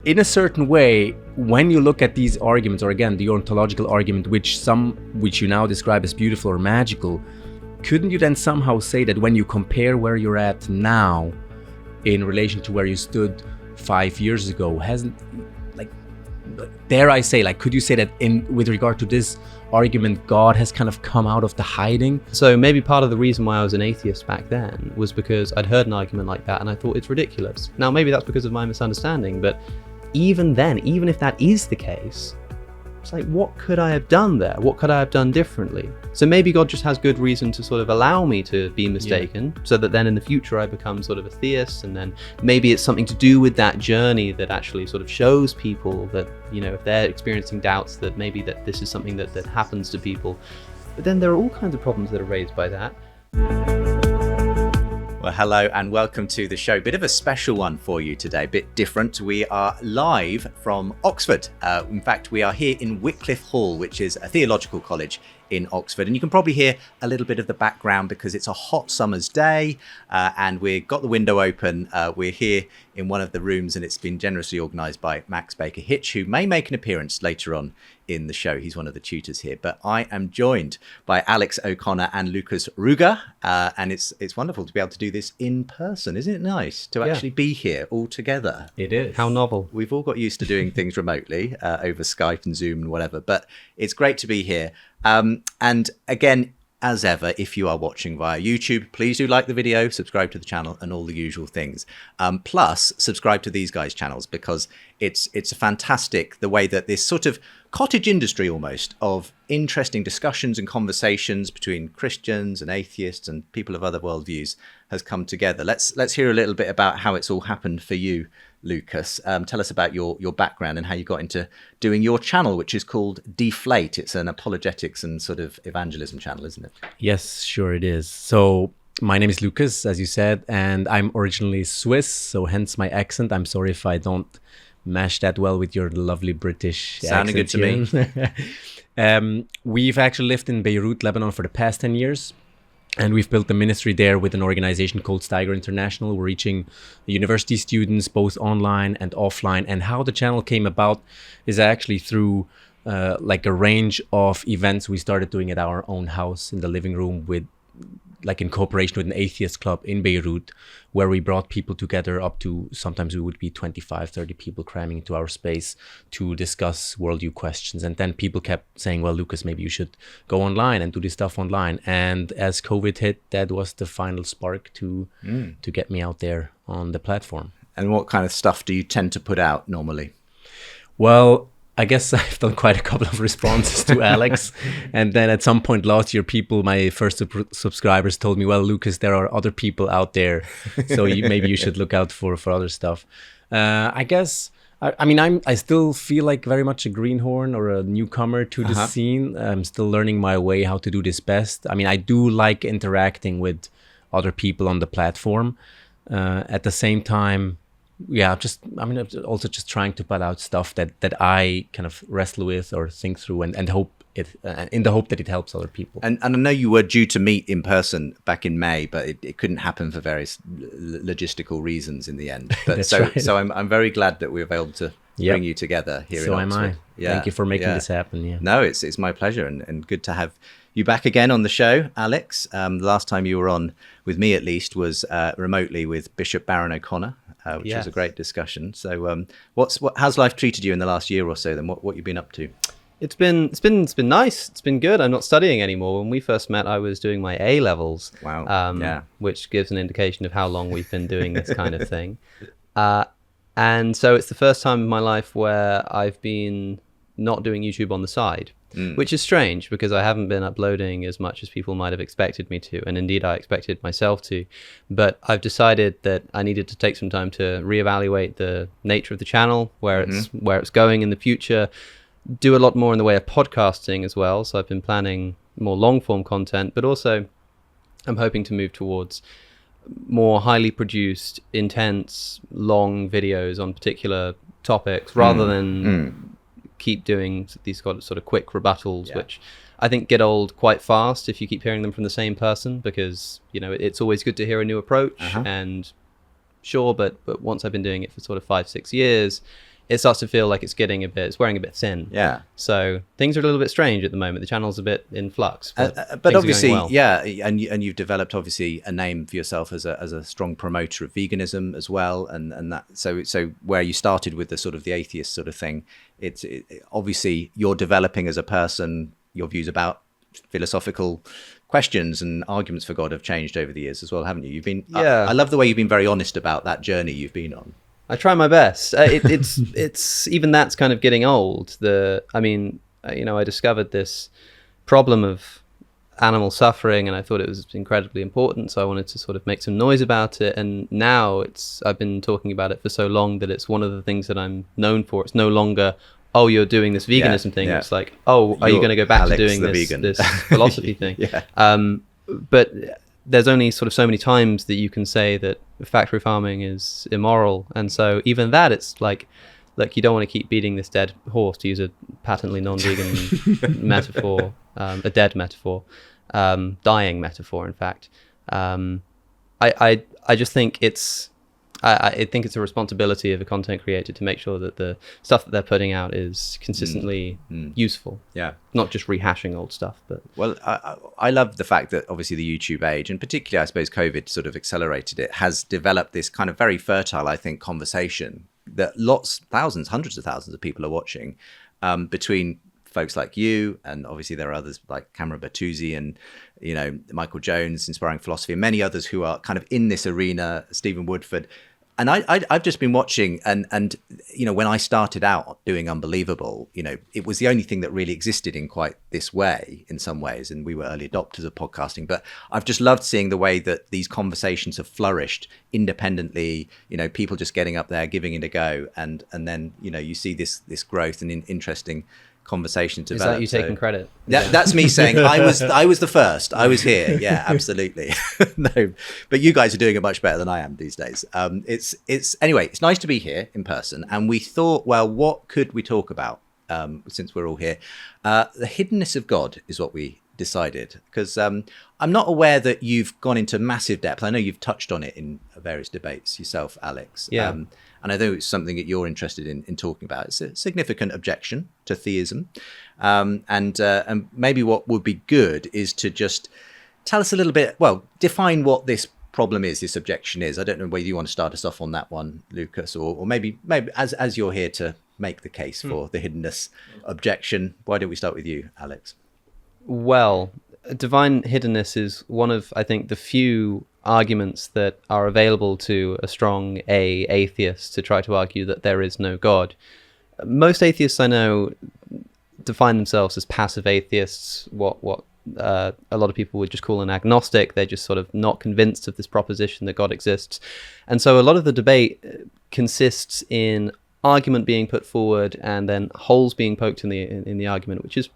in a certain way, when you look at these arguments, or again, the ontological argument, which you now describe as beautiful or magical, couldn't you then somehow say that when you compare where you're at now in relation to where you stood 5 years ago, dare I say, could you say that with regard to this argument, God has kind of come out of the hiding? So maybe part of the reason why I was an atheist back then was because I'd heard an argument like that and I thought it's ridiculous. Now maybe that's because of my misunderstanding, but even then, even if that is the case, it's like, what could I have done there? What could I have done differently? So maybe God just has good reason to sort of allow me to be mistaken, so that then in the future I become sort of a theist, and then maybe it's something to do with that journey that actually sort of shows people that, if they're experiencing doubts, that maybe that this is something that happens to people. But then there are all kinds of problems that are raised by that. Well, hello and welcome to the show. Bit of a special one for you today, bit different. We are live from Oxford. In fact, we are here in Wycliffe Hall, which is a theological college in Oxford. And you can probably hear a little bit of the background because it's a hot summer's day and we've got the window open. We're here in one of the rooms and it's been generously organised by Max Baker-Hytch, who may make an appearance later on in the show. He's one of the tutors here, but I am joined by Alex O'Connor and Lukas Ruegger, and it's wonderful to be able to do this in person. Isn't it nice to actually be here all together? It is. How novel. We've all got used to doing things remotely over Skype and Zoom and whatever, but it's great to be here. And again, as ever, if you are watching via YouTube, please do like the video, subscribe to the channel and all the usual things. Plus, subscribe to these guys' channels because it's a fantastic, the way that this sort of cottage industry almost of interesting discussions and conversations between Christians and atheists and people of other worldviews has come together. Let's hear a little bit about how it's all happened for you, Lukas. Tell us about your background and how you got into doing your channel, which is called Deflate. It's an apologetics and sort of evangelism channel, isn't it? Yes, sure it is. So my name is Lukas, as you said, and I'm originally Swiss, so hence my accent. I'm sorry if I don't mash that well with your lovely British Sounding good to me. We've actually lived in Beirut, Lebanon for the past 10 years. And we've built a ministry there with an organization called Steiger International. We're reaching university students, both online and offline. And how the channel came about is actually through a range of events we started doing at our own house in the living room with, in cooperation with an atheist club in Beirut, where we brought people together up to, sometimes we would be 25, 30 people cramming into our space to discuss worldview questions. And then people kept saying, well, Lukas, maybe you should go online and do this stuff online. And as COVID hit, that was the final spark to get me out there on the platform. And what kind of stuff do you tend to put out normally? Well, I guess I've done quite a couple of responses to Alex. And then at some point last year, my first subscribers told me, well, Lukas, there are other people out there. So maybe you should look out for other stuff. I guess, I still feel like very much a greenhorn or a newcomer to the scene. I'm still learning my way how to do this best. I do like interacting with other people on the platform. At the same time, also just trying to put out stuff that I kind of wrestle with or think through and hope it in the hope that it helps other people. And I know you were due to meet in person back in May, but it couldn't happen for various logistical reasons in the end. But so I'm very glad that we were able to bring you together here in Oxford. So am I. Yeah. Thank you for making this happen. Yeah. No, it's my pleasure and good to have you back again on the show, Alex. The last time you were on with me, at least, was remotely with Bishop Baron O'Connor. Which was a great discussion. So, how's life treated you in the last year or so? Then, what you've been up to? It's been nice. It's been good. I'm not studying anymore. When we first met, I was doing my A levels. Wow. Which gives an indication of how long we've been doing this kind of thing. And so it's the first time in my life where I've been not doing YouTube on the side. Which is strange because I haven't been uploading as much as people might have expected me to, and indeed I expected myself to. But I've decided that I needed to take some time to reevaluate the nature of the channel, where it's going in the future, do a lot more in the way of podcasting as well. So I've been planning more long form content, but also I'm hoping to move towards more highly produced, intense, long videos on particular topics rather than keep doing these sort of quick rebuttals, which I think get old quite fast if you keep hearing them from the same person, because it's always good to hear a new approach. And sure, but once I've been doing it for sort of 5-6 years, it starts to feel like it's wearing a bit thin. Yeah. So things are a little bit strange at the moment. The channel's a bit in flux. But obviously, well. yeah, and you've developed obviously a name for yourself as a strong promoter of veganism as well, and that so where you started with the sort of the atheist sort of thing, it's obviously you're developing as a person. Your views about philosophical questions and arguments for God have changed over the years as well, haven't you? You've been I love the way you've been very honest about that journey you've been on. I try my best. It's even that's kind of getting old. I discovered this problem of animal suffering, and I thought it was incredibly important. So I wanted to sort of make some noise about it. And now I've been talking about it for so long that it's one of the things that I'm known for. It's no longer, oh, you're doing this veganism thing. Yeah. It's like, oh, are you going to go back Alex, to doing this philosophy thing? Yeah. But there's only sort of so many times that you can say that factory farming is immoral, and so even that, it's like you don't want to keep beating this dead horse, to use a patently non-vegan metaphor, a dead metaphor, dying metaphor, in fact. I just think I think it's a responsibility of a content creator to make sure that the stuff that they're putting out is consistently useful. Yeah. Not just rehashing old stuff. But well, I love the fact that obviously the YouTube age, and particularly I suppose COVID sort of accelerated it, has developed this kind of very fertile, I think, conversation that thousands, hundreds of thousands of people are watching, between folks like you, and obviously there are others like Cameron Bertuzzi and Michael Jones, Inspiring Philosophy, and many others who are kind of in this arena, Stephen Woodford. And I've just been watching, and when I started out doing Unbelievable, it was the only thing that really existed in quite this way in some ways, and we were early adopters of podcasting. But I've just loved seeing the way that these conversations have flourished independently. People just getting up there, giving it a go, and then you see this growth and interesting conversation to develop. Is that you taking credit? That's me saying I was the first. I was here. Yeah, absolutely. No, but you guys are doing it much better than I am these days. Anyway, it's nice to be here in person, and we thought, well, what could we talk about since we're all here? The hiddenness of God is what we decided, because I'm not aware that you've gone into massive depth. I know you've touched on it in various debates yourself, Alex. Yeah. And I know it's something that you're interested in talking about. It's a significant objection to theism. And maybe what would be good is to just tell us a little bit, define what this problem is, this objection is. I don't know whether you want to start us off on that one, Lukas, or maybe as you're here to make the case for the hiddenness objection, why don't we start with you, Alex? Well, divine hiddenness is one of, I think, the few arguments that are available to a strong atheist to try to argue that there is no God. Most atheists I know define themselves as passive atheists, what a lot of people would just call an agnostic. They're just sort of not convinced of this proposition that God exists. And so a lot of the debate consists in argument being put forward and then holes being poked in the argument, which is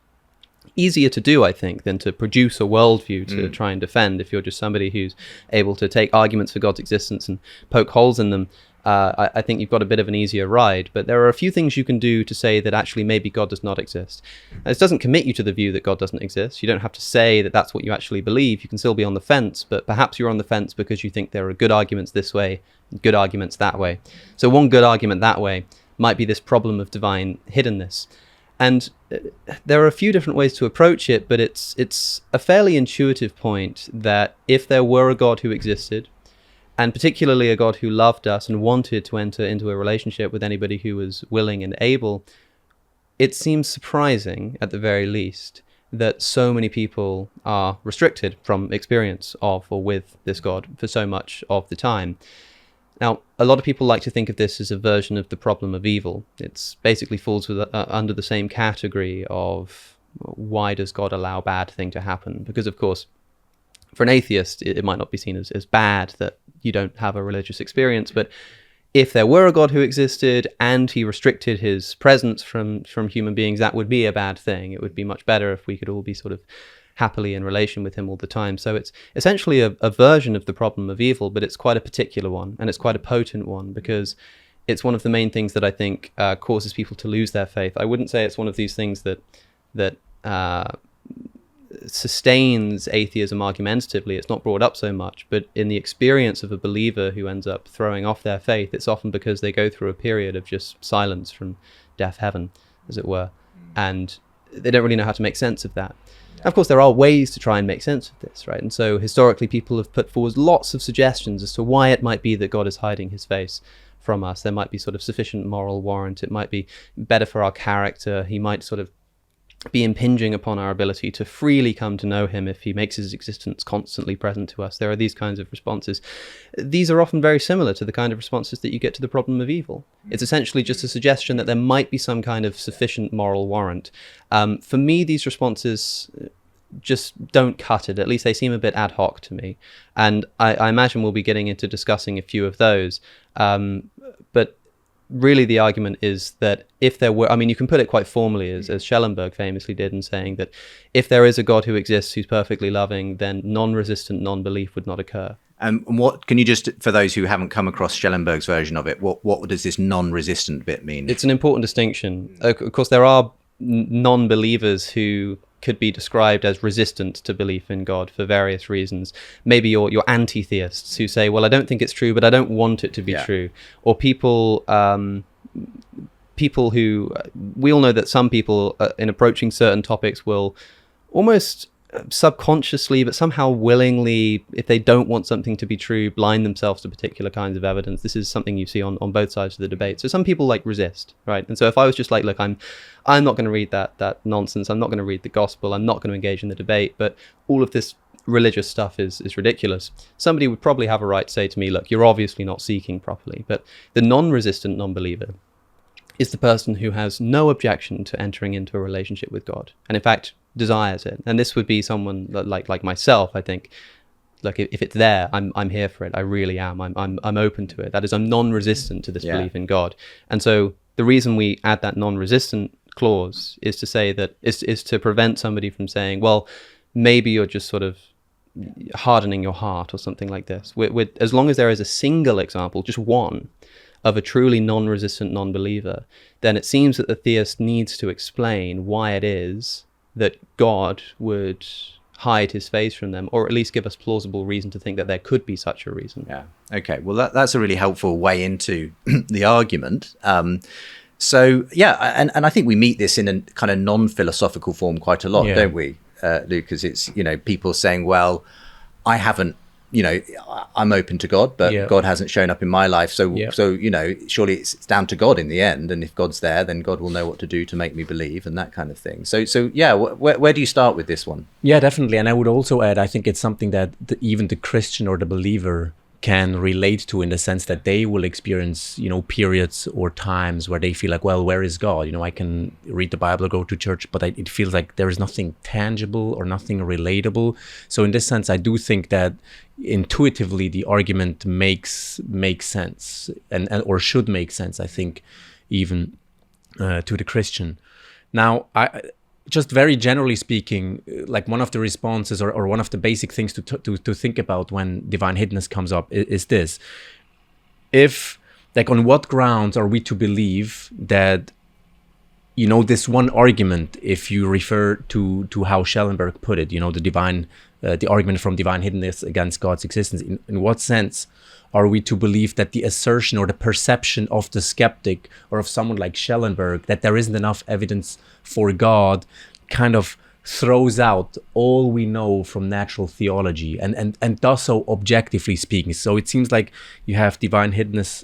easier to do, I think, than to produce a worldview to try and defend. If you're just somebody who's able to take arguments for God's existence and poke holes in them, I think you've got a bit of an easier ride. But there are a few things you can do to say that actually maybe God does not exist. And this doesn't commit you to the view that God doesn't exist. You don't have to say that that's what you actually believe. You can still be on the fence, but perhaps you're on the fence because you think there are good arguments this way, good arguments that way. So one good argument that way might be this problem of divine hiddenness. And there are a few different ways to approach it, but it's a fairly intuitive point that if there were a God who existed, and particularly a God who loved us and wanted to enter into a relationship with anybody who was willing and able, it seems surprising, at the very least, that so many people are restricted from experience of or with this God for so much of the time. Now, a lot of people like to think of this as a version of the problem of evil. It basically falls under the same category of why does God allow bad thing to happen? Because, of course, for an atheist, it might not be seen as bad that you don't have a religious experience. But if there were a God who existed and he restricted his presence from human beings, that would be a bad thing. It would be much better if we could all be sort of happily in relation with him all the time. So it's essentially a version of the problem of evil, but it's quite a particular one, and it's quite a potent one, because it's one of the main things that I think causes people to lose their faith. I wouldn't say it's one of these things that sustains atheism argumentatively, it's not brought up so much. But in the experience of a believer who ends up throwing off their faith, it's often because they go through a period of just silence from deaf heaven, as it were, and they don't really know how to make sense of that. Of course, there are ways to try and make sense of this, right? And so historically, people have put forward lots of suggestions as to why it might be that God is hiding his face from us. There might be sort of sufficient moral warrant. It might be better for our character. He might sort of be impinging upon our ability to freely come to know him if he makes his existence constantly present to us. There are these kinds of responses. These are often very similar to the kind of responses that you get to the problem of evil. It's essentially just a suggestion that there might be some kind of sufficient moral warrant. For me, these responses just don't cut it. At least they seem a bit ad hoc to me. And I imagine we'll be getting into discussing a few of those. But really the argument is that if there were, I mean, you can put it quite formally as Schellenberg famously did in saying that if there is a God who exists who's perfectly loving, then non-resistant non-belief would not occur. And what can you just, for those who haven't come across Schellenberg's version of it, what does this non-resistant bit mean? It's an important distinction. Of course, there are non-believers who could be described as resistant to belief in God for various reasons. Maybe your anti-theists who say, well, I don't think it's true, but I don't want it to be true. Or people who, we all know that some people in approaching certain topics will almost subconsciously, but somehow willingly, if they don't want something to be true, blind themselves to particular kinds of evidence. This is something you see on both sides of the debate. So some people like resist, right? And so if I was just like, look, I'm not going to read that nonsense. I'm not going to read the gospel. I'm not going to engage in the debate. But all of this religious stuff is ridiculous. Somebody would probably have a right to say to me, look, you're obviously not seeking properly. But the non-resistant non-believer is the person who has no objection to entering into a relationship with God, and in fact desires it. And this would be someone like myself. I think, like, if it's there, I'm here for it. I really am. I'm open to it. That is, I'm non-resistant to this belief in God. And so the reason we add that non-resistant clause is to say that is to prevent somebody from saying, well, maybe you're just sort of hardening your heart or something like this. As long as there is a single example, just one, of a truly non-resistant non-believer, then it seems that the theist needs to explain why it is that God would hide his face from them, or at least give us plausible reason to think that there could be such a reason. Yeah. Okay. Well, that's a really helpful way into the argument. So, yeah, and I think we meet this in a kind of non-philosophical form quite a lot, don't we, Luke? Because it's, people saying, well, I haven't, I'm open to God, but God hasn't shown up in my life. So surely it's down to God in the end. And if God's there, then God will know what to do to make me believe, and that kind of thing. So yeah, where do you start with this one? Yeah, definitely. And I would also add, I think it's something that even the Christian or the believer can relate to, in the sense that they will experience, periods or times where they feel like, well, where is God? I can read the Bible or go to church, but it feels like there is nothing tangible or nothing relatable. So in this sense, I do think that intuitively the argument makes sense and or should make sense, I think, even to the Christian. Now, just very generally speaking, like one of the responses or one of the basic things to think about when divine hiddenness comes up is this. If, like, on what grounds are we to believe that, this one argument, if you refer to how Schellenberg put it, the argument from divine hiddenness against God's existence, in what sense are we to believe that the assertion or the perception of the skeptic or of someone like Schellenberg that there isn't enough evidence for God kind of throws out all we know from natural theology and does so objectively speaking? So it seems like you have divine hiddenness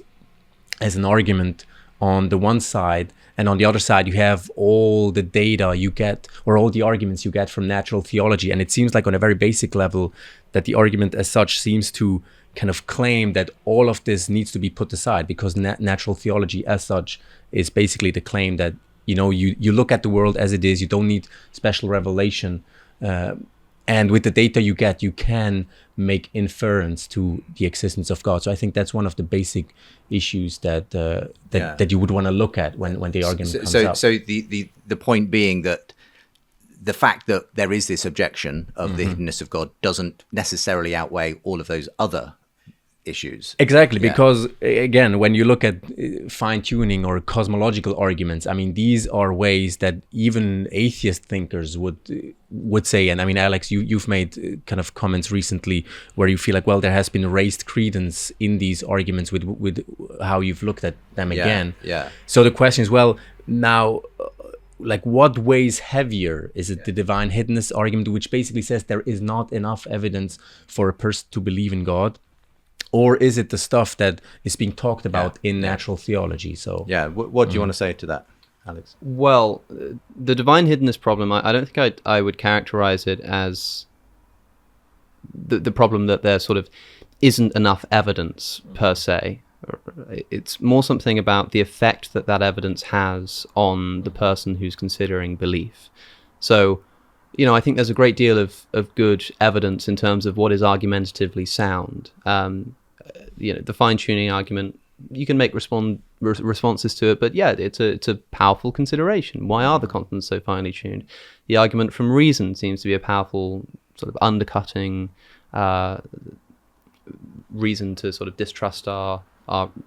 as an argument on the one side, and on the other side you have all the data you get, or all the arguments you get from natural theology. And it seems like on a very basic level that the argument as such seems to kind of claim that all of this needs to be put aside, because natural theology as such is basically the claim that, you look at the world as it is, you don't need special revelation, and with the data you get, you can make inference to the existence of God. So I think that's one of the basic issues that you would want to look at when the argument comes up. So the point being that the fact that there is this objection of the hiddenness of God doesn't necessarily outweigh all of those other issues. Exactly, because again, when you look at fine-tuning or cosmological arguments, I mean, these are ways that even atheist thinkers would say. And I mean, Alex, you've made kind of comments recently where you feel like, well, there has been raised credence in these arguments with how you've looked at them again. Yeah. So the question is, well, now, like, what weighs heavier? Is it the divine hiddenness argument, which basically says there is not enough evidence for a person to believe in God? Or is it the stuff that is being talked about in natural theology? So what do you want to say to that, Alex? Well, the divine hiddenness problem, I don't think I would characterize it as the problem that there sort of isn't enough evidence per se. It's more something about the effect that evidence has on the person who's considering belief. So, I think there's a great deal of good evidence in terms of what is argumentatively sound. The fine-tuning argument, you can make responses to it, but it's a powerful consideration. Why are the consonants so finely tuned? The argument from reason seems to be a powerful sort of undercutting reason to sort of distrust our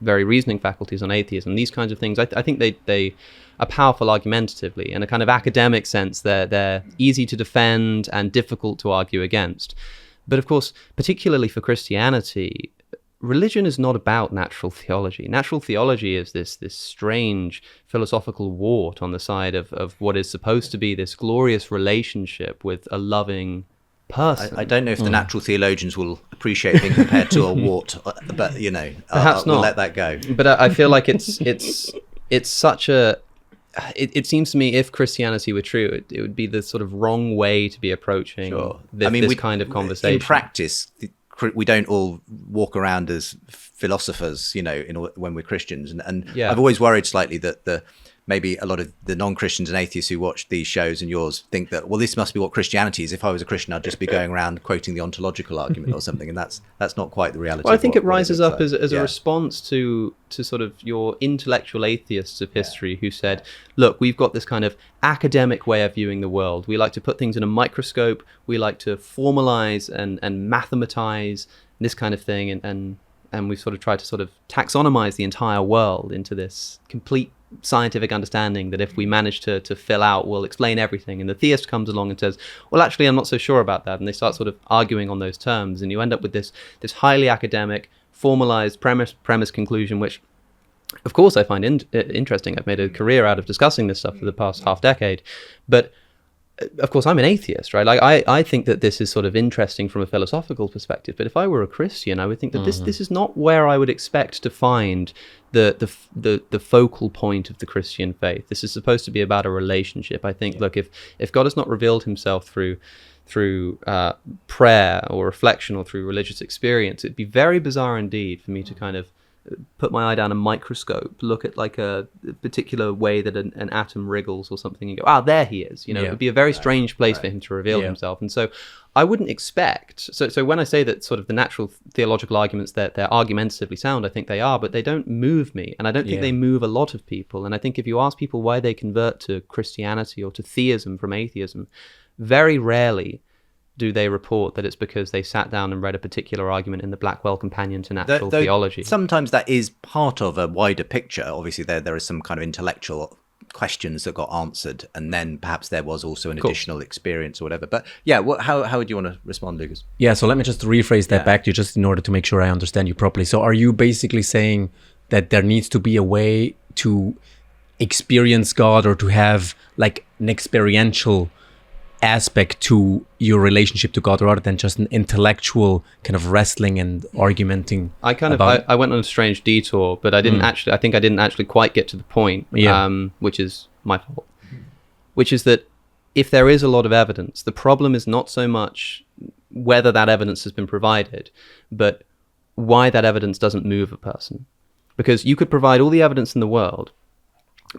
very reasoning faculties on atheism. These kinds of things, I think they are powerful argumentatively. In a kind of academic sense, they're easy to defend and difficult to argue against. But of course, particularly for Christianity, religion is not about natural theology. Natural theology is this strange philosophical wart on the side of what is supposed to be this glorious relationship with a loving person. I don't know if the natural theologians will appreciate being compared to a wart, but perhaps we'll not. let that go. But I feel like it's such a. It seems to me, if Christianity were true, it would be the sort of wrong way to be approaching this kind of conversation. In practice, we don't all walk around as philosophers, when we're Christians. And I've always worried slightly that maybe a lot of the non-Christians and atheists who watch these shows and yours think that, well, this must be what Christianity is. If I was a Christian, I'd just be going around quoting the ontological argument or something. And that's not quite the reality. Well, I think it rises up as a response to sort of your intellectual atheists of history who said, look, we've got this kind of academic way of viewing the world. We like to put things in a microscope. We like to formalize and mathematize this kind of thing. And we sort of try to sort of taxonomize the entire world into this complete scientific understanding that if we manage to fill out, we'll explain everything. And the theist comes along and says, well, actually, I'm not so sure about that. And they start sort of arguing on those terms. And you end up with this highly academic, formalized premise conclusion, which, of course, I find interesting. I've made a career out of discussing this stuff for the past half decade. But of course, I'm an atheist, right? Like I think that this is sort of interesting from a philosophical perspective. But if I were a Christian, I would think that this is not where I would expect to find the focal point of the Christian faith. This is supposed to be about a relationship. I think, look, if God has not revealed himself through prayer or reflection or through religious experience, it'd be very bizarre indeed for me to kind of put my eye down a microscope, look at like a particular way that an atom wriggles or something and go, there he is. It would be a very strange place for him to reveal himself. And so I wouldn't expect, so when I say that sort of the natural theological arguments, that they're argumentatively sound, I think they are, but they don't move me. And I don't think they move a lot of people. And I think if you ask people why they convert to Christianity or to theism from atheism, very rarely do they report that it's because they sat down and read a particular argument in the Blackwell Companion to Natural Theology. Sometimes that is part of a wider picture. Obviously, there is some kind of intellectual questions that got answered, and then perhaps there was also an additional experience or whatever. But how would you want to respond, Lukas? Yeah, so let me just rephrase that back to you, just in order to make sure I understand you properly. So are you basically saying that there needs to be a way to experience God, or to have like an experiential aspect to your relationship to God, rather than just an intellectual kind of wrestling and argumenting? I went on a strange detour, but I didn't actually. I think I didn't actually quite get to the point, which is my fault. Which is that if there is a lot of evidence, the problem is not so much whether that evidence has been provided, but why that evidence doesn't move a person. Because you could provide all the evidence in the world,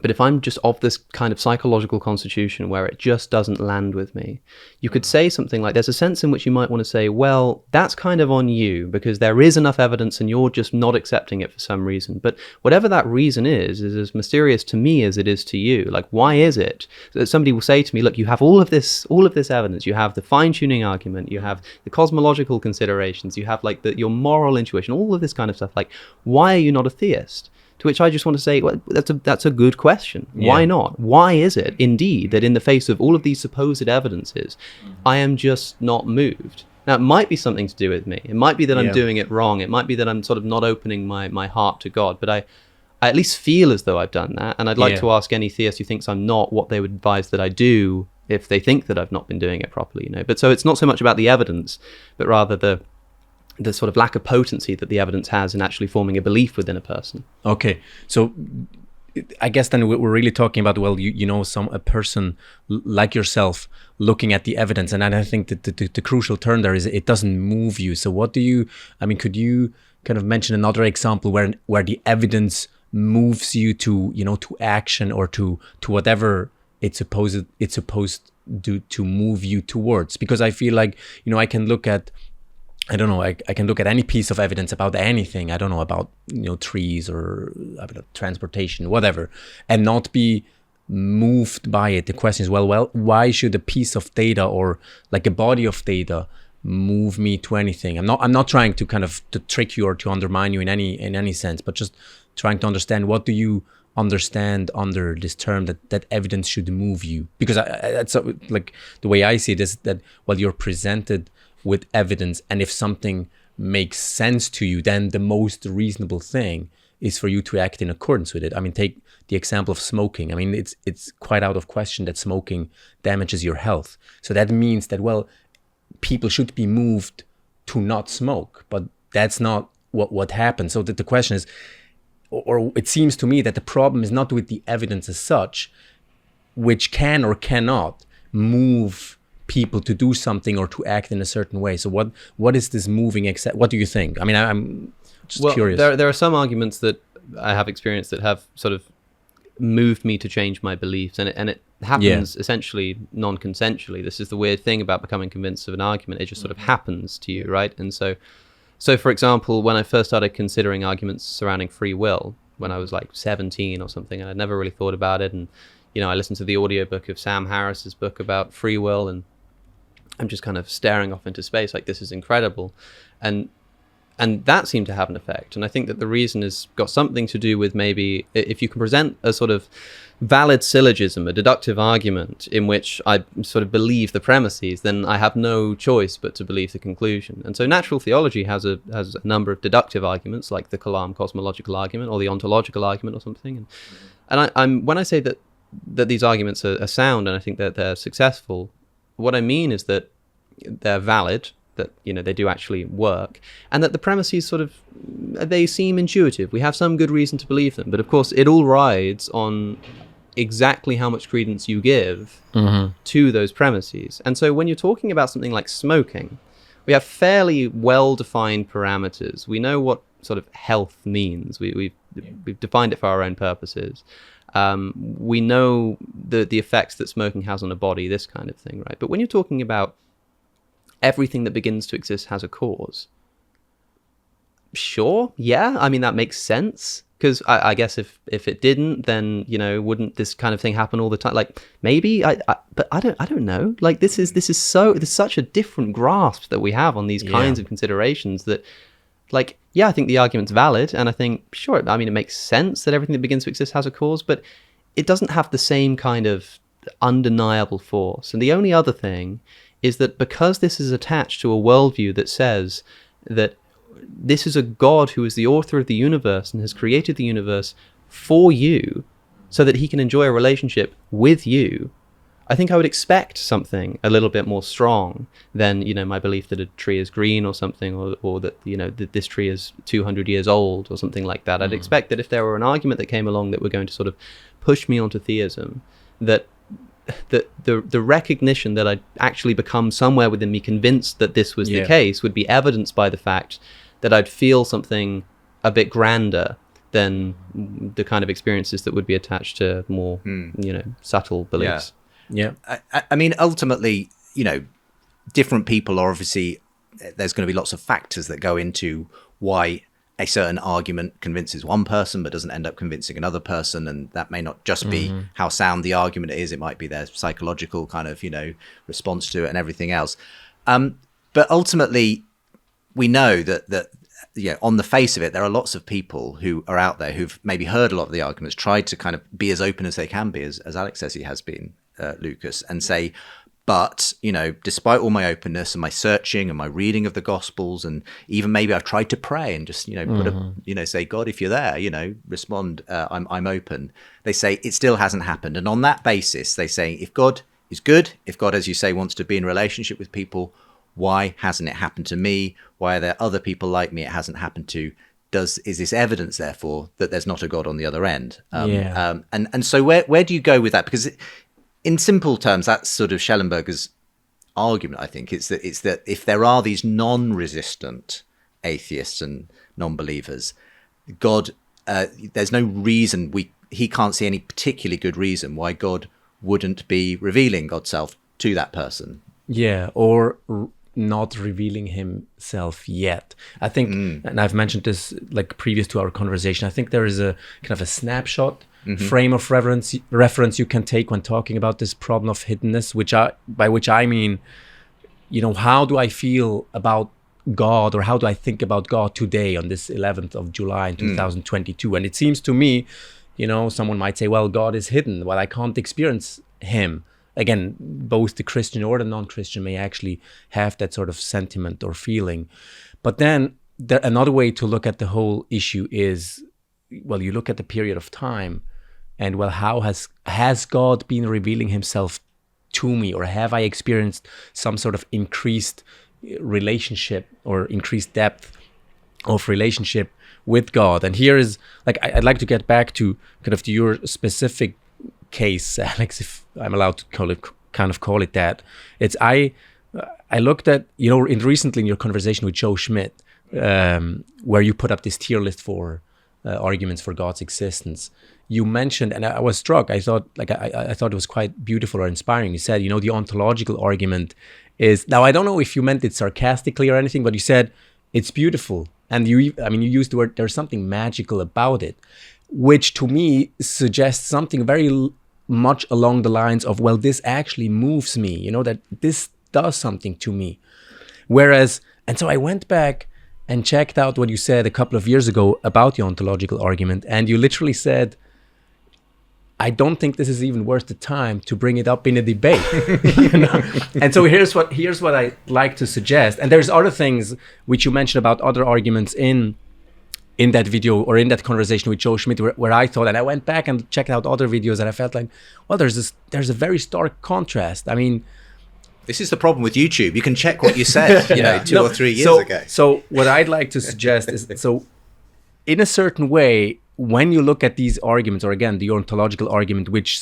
But if I'm just of this kind of psychological constitution where it just doesn't land with me, you could say something like, there's a sense in which you might want to say, well, that's kind of on you because there is enough evidence and you're just not accepting it for some reason. But whatever that reason is as mysterious to me as it is to you. Like, why is it that somebody will say to me, look, you have all of this evidence, you have the fine-tuning argument, you have the cosmological considerations, you have like your moral intuition, all of this kind of stuff. Like, why are you not a theist? To which I just want to say, well, that's a good question. Why not? Why is it indeed that in the face of all of these supposed evidences, I am just not moved? Now, it might be something to do with me. It might be that I'm doing it wrong. It might be that I'm sort of not opening my heart to God. But I at least feel as though I've done that. And I'd like to ask any theist who thinks I'm not what they would advise that I do if they think that I've not been doing it properly. But so it's not so much about the evidence, but rather the sort of lack of potency that the evidence has in actually forming a belief within a person. Okay, so I guess then we're really talking about, well, a person like yourself looking at the evidence, and I think that the crucial term there is it doesn't move you. So what do you? I mean, could you kind of mention another example where the evidence moves you to to action or to whatever it's supposed to move you towards? Because I feel like I can look at. I don't know, I can look at any piece of evidence about anything, I don't know, about, trees or about transportation, whatever, and not be moved by it. The question is, well, why should a piece of data or like a body of data move me to anything? I'm not trying to kind of to trick you or to undermine you in any sense, but just trying to understand, what do you understand under this term that evidence should move you? Because that's like the way I see it is that, well, you're presented with evidence, and if something makes sense to you, then the most reasonable thing is for you to act in accordance with it. I mean, take the example of smoking. I mean, it's quite out of question that smoking damages your health. So that means that, well, people should be moved to not smoke, but that's not what happens. So that the question is, or it seems to me that the problem is not with the evidence as such, which can or cannot move people to do something or to act in a certain way. So what is this moving? What do you think? I mean, I'm just curious. There are some arguments that I have experienced that have sort of moved me to change my beliefs, and it happens essentially non-consensually. This is the weird thing about becoming convinced of an argument. It just sort of happens to you, right? And so for example, when I first started considering arguments surrounding free will, when I was like 17 or something, and I'd never really thought about it, and I listened to the audiobook of Sam Harris's book about free will, and I'm just kind of staring off into space like, this is incredible. And that seemed to have an effect. And I think that the reason has got something to do with, maybe if you can present a sort of valid syllogism, a deductive argument in which I sort of believe the premises, then I have no choice but to believe the conclusion. And so natural theology has a number of deductive arguments, like the Kalam cosmological argument or the ontological argument or something. And I'm when I say that these arguments are sound, and I think that they're successful, what I mean is that they're valid, that they do actually work, and that the premises they seem intuitive. We have some good reason to believe them, but of course it all rides on exactly how much credence you give to those premises. And so when you're talking about something like smoking, we have fairly well-defined parameters. We know what sort of health means. We've defined it for our own purposes. We know the effects that smoking has on a body, this kind of thing, right? But when you're talking about everything that begins to exist has a cause, sure, yeah, I mean, that makes sense. Because I guess if it didn't, then wouldn't this kind of thing happen all the time? Like, maybe but I don't know. Like, there's such a different grasp that we have on these kinds of considerations that, like, yeah, I think the argument's valid, and I think, sure, I mean, it makes sense that everything that begins to exist has a cause, but it doesn't have the same kind of undeniable force. And the only other thing is that because this is attached to a worldview that says that this is a God who is the author of the universe and has created the universe for you so that he can enjoy a relationship with you, I think I would expect something a little bit more strong than, my belief that a tree is green or something, or that, that this tree is 200 years old or something like that. I'd expect that if there were an argument that came along that were going to sort of push me onto theism, that the recognition that I'd actually become somewhere within me convinced that this was the case would be evidenced by the fact that I'd feel something a bit grander than the kind of experiences that would be attached to more, subtle beliefs. Yeah. I mean, ultimately, different people are obviously, there's going to be lots of factors that go into why a certain argument convinces one person but doesn't end up convincing another person, and that may not just be how sound the argument is, it might be their psychological kind of response to it and everything else, but ultimately we know that on the face of it, there are lots of people who are out there who've maybe heard a lot of the arguments, tried to kind of be as open as they can be, as Alex says he has been, Lukas, and say, but, despite all my openness and my searching and my reading of the Gospels, and even maybe I've tried to pray and just, put say, God, if you're there, respond, I'm open. They say it still hasn't happened. And on that basis, they say, if God is good, if God, as you say, wants to be in relationship with people, why hasn't it happened to me? Why are there other people like me it hasn't happened to? Is this evidence, therefore, that there's not a God on the other end? And so where do you go with that? Because in simple terms, that's sort of Schellenberger's argument, I think. It's that if there are these non-resistant atheists and non-believers, God, there's no reason, he can't see any particularly good reason why God wouldn't be revealing God's self to that person. Yeah, or not revealing himself yet. I think, and I've mentioned this like previous to our conversation, I think there is a kind of a snapshot frame of reference you can take when talking about this problem of hiddenness, by which I mean, how do I feel about God, or how do I think about God today on this 11th of July in 2022? And it seems to me, someone might say, well, God is hidden. Well, I can't experience him. Again, both the Christian or the non-Christian may actually have that sort of sentiment or feeling. But then another way to look at the whole issue is, well, you look at the period of time and, well, how has God been revealing himself to me, or have I experienced some sort of increased relationship or increased depth of relationship with God? And here is, like, I'd like to get back to kind of your specific case, Alex, if I'm allowed to call it that. It's I looked at, recently in your conversation with Joe Schmidt, where you put up this tier list for arguments for God's existence. You mentioned, and I was struck, I thought it was quite beautiful or inspiring. You said, the ontological argument is, now I don't know if you meant it sarcastically or anything, but you said it's beautiful. And you used the word, there's something magical about it, which to me suggests something very much along the lines of, well, this actually moves me, that this does something to me. Whereas, and so I went back and checked out what you said a couple of years ago about the ontological argument, and you literally said, I don't think this is even worth the time to bring it up in a debate. And so here's what I like to suggest. And there's other things which you mentioned about other arguments in that video or in that conversation with Joe Schmidt, where I thought, and I went back and checked out other videos, and I felt like, well, there's a very stark contrast. I mean, this is the problem with YouTube. You can check what you said, 2 or 3 years ago. So what I'd like to suggest is, so in a certain way, when you look at these arguments, or again, the ontological argument, which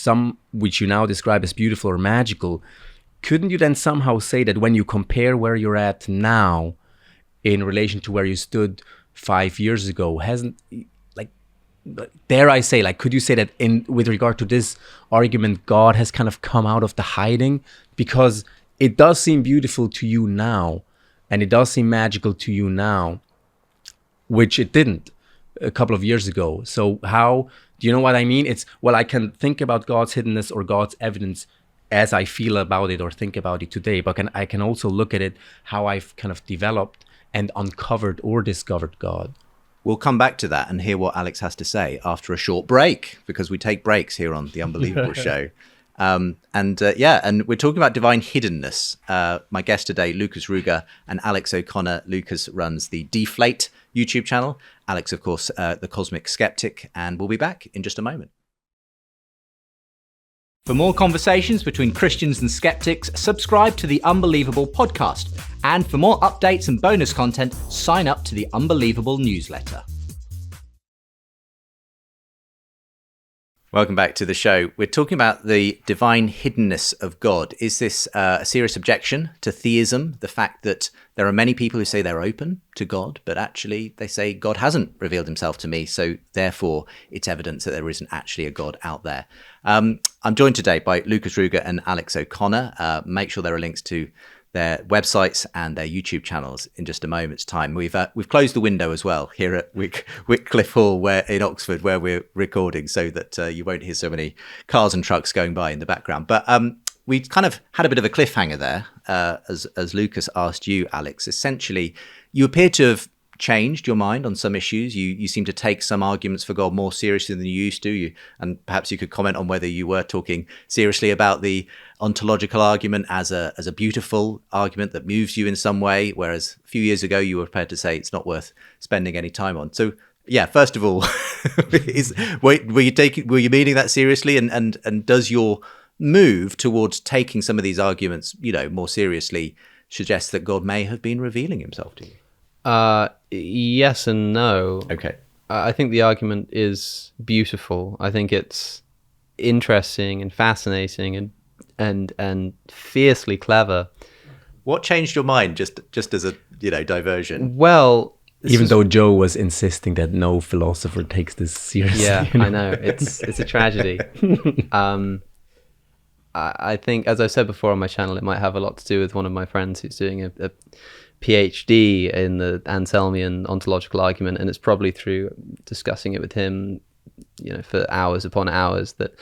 you now describe as beautiful or magical, couldn't you then somehow say that when you compare where you're at now in relation to where you stood 5 years ago, dare I say, could you say that with regard to this argument, God has kind of come out of the hiding? Because it does seem beautiful to you now, and it does seem magical to you now, which it didn't a couple of years ago. So how, do you know what I mean? It's, well, I can think about God's hiddenness or God's evidence as I feel about it or think about it today, but I can also look at it how I've kind of developed and uncovered or discovered God. We'll come back to that and hear what Alex has to say after a short break, because we take breaks here on The Unbelievable Show. And we're talking about divine hiddenness. My guest today, Lukas Ruegger and Alex O'Connor. Lukas runs the Deflate YouTube channel. Alex, of course, the Cosmic Skeptic. And we'll be back in just a moment. For more conversations between Christians and skeptics, subscribe to the Unbelievable podcast. And for more updates and bonus content, sign up to the Unbelievable newsletter. Welcome back to the show. We're talking about the divine hiddenness of God. Is this a serious objection to theism? The fact that there are many people who say they're open to God, but actually they say God hasn't revealed himself to me, so therefore it's evidence that there isn't actually a God out there. I'm joined today by Lukas Ruegger and Alex O'Connor. Make sure there are links to their websites and their YouTube channels in just a moment's time. We've closed the window as well here at Wycliffe Hall in Oxford, where we're recording, so that you won't hear so many cars and trucks going by in the background. But we kind of had a bit of a cliffhanger there, as Lukas asked you, Alex. Essentially, you appear to have changed your mind on some issues. You seem to take some arguments for God more seriously than you used to. And perhaps you could comment on whether you were talking seriously about the ontological argument as a beautiful argument that moves you in some way, whereas a few years ago you were prepared to say it's not worth spending any time on. So yeah, first of all, were you meaning that seriously? And does your move towards taking some of these arguments, more seriously, suggest that God may have been revealing himself to you? Yes and no. Okay. I think the argument is beautiful. I think it's interesting and fascinating and fiercely clever. What changed your mind, just as a diversion? Well, even though Joe was insisting that no philosopher takes this seriously. Yeah, I know. It's a tragedy. I think, as I said before on my channel, it might have a lot to do with one of my friends who's doing a PhD in the Anselmian ontological argument, and it's probably through discussing it with him, for hours upon hours, that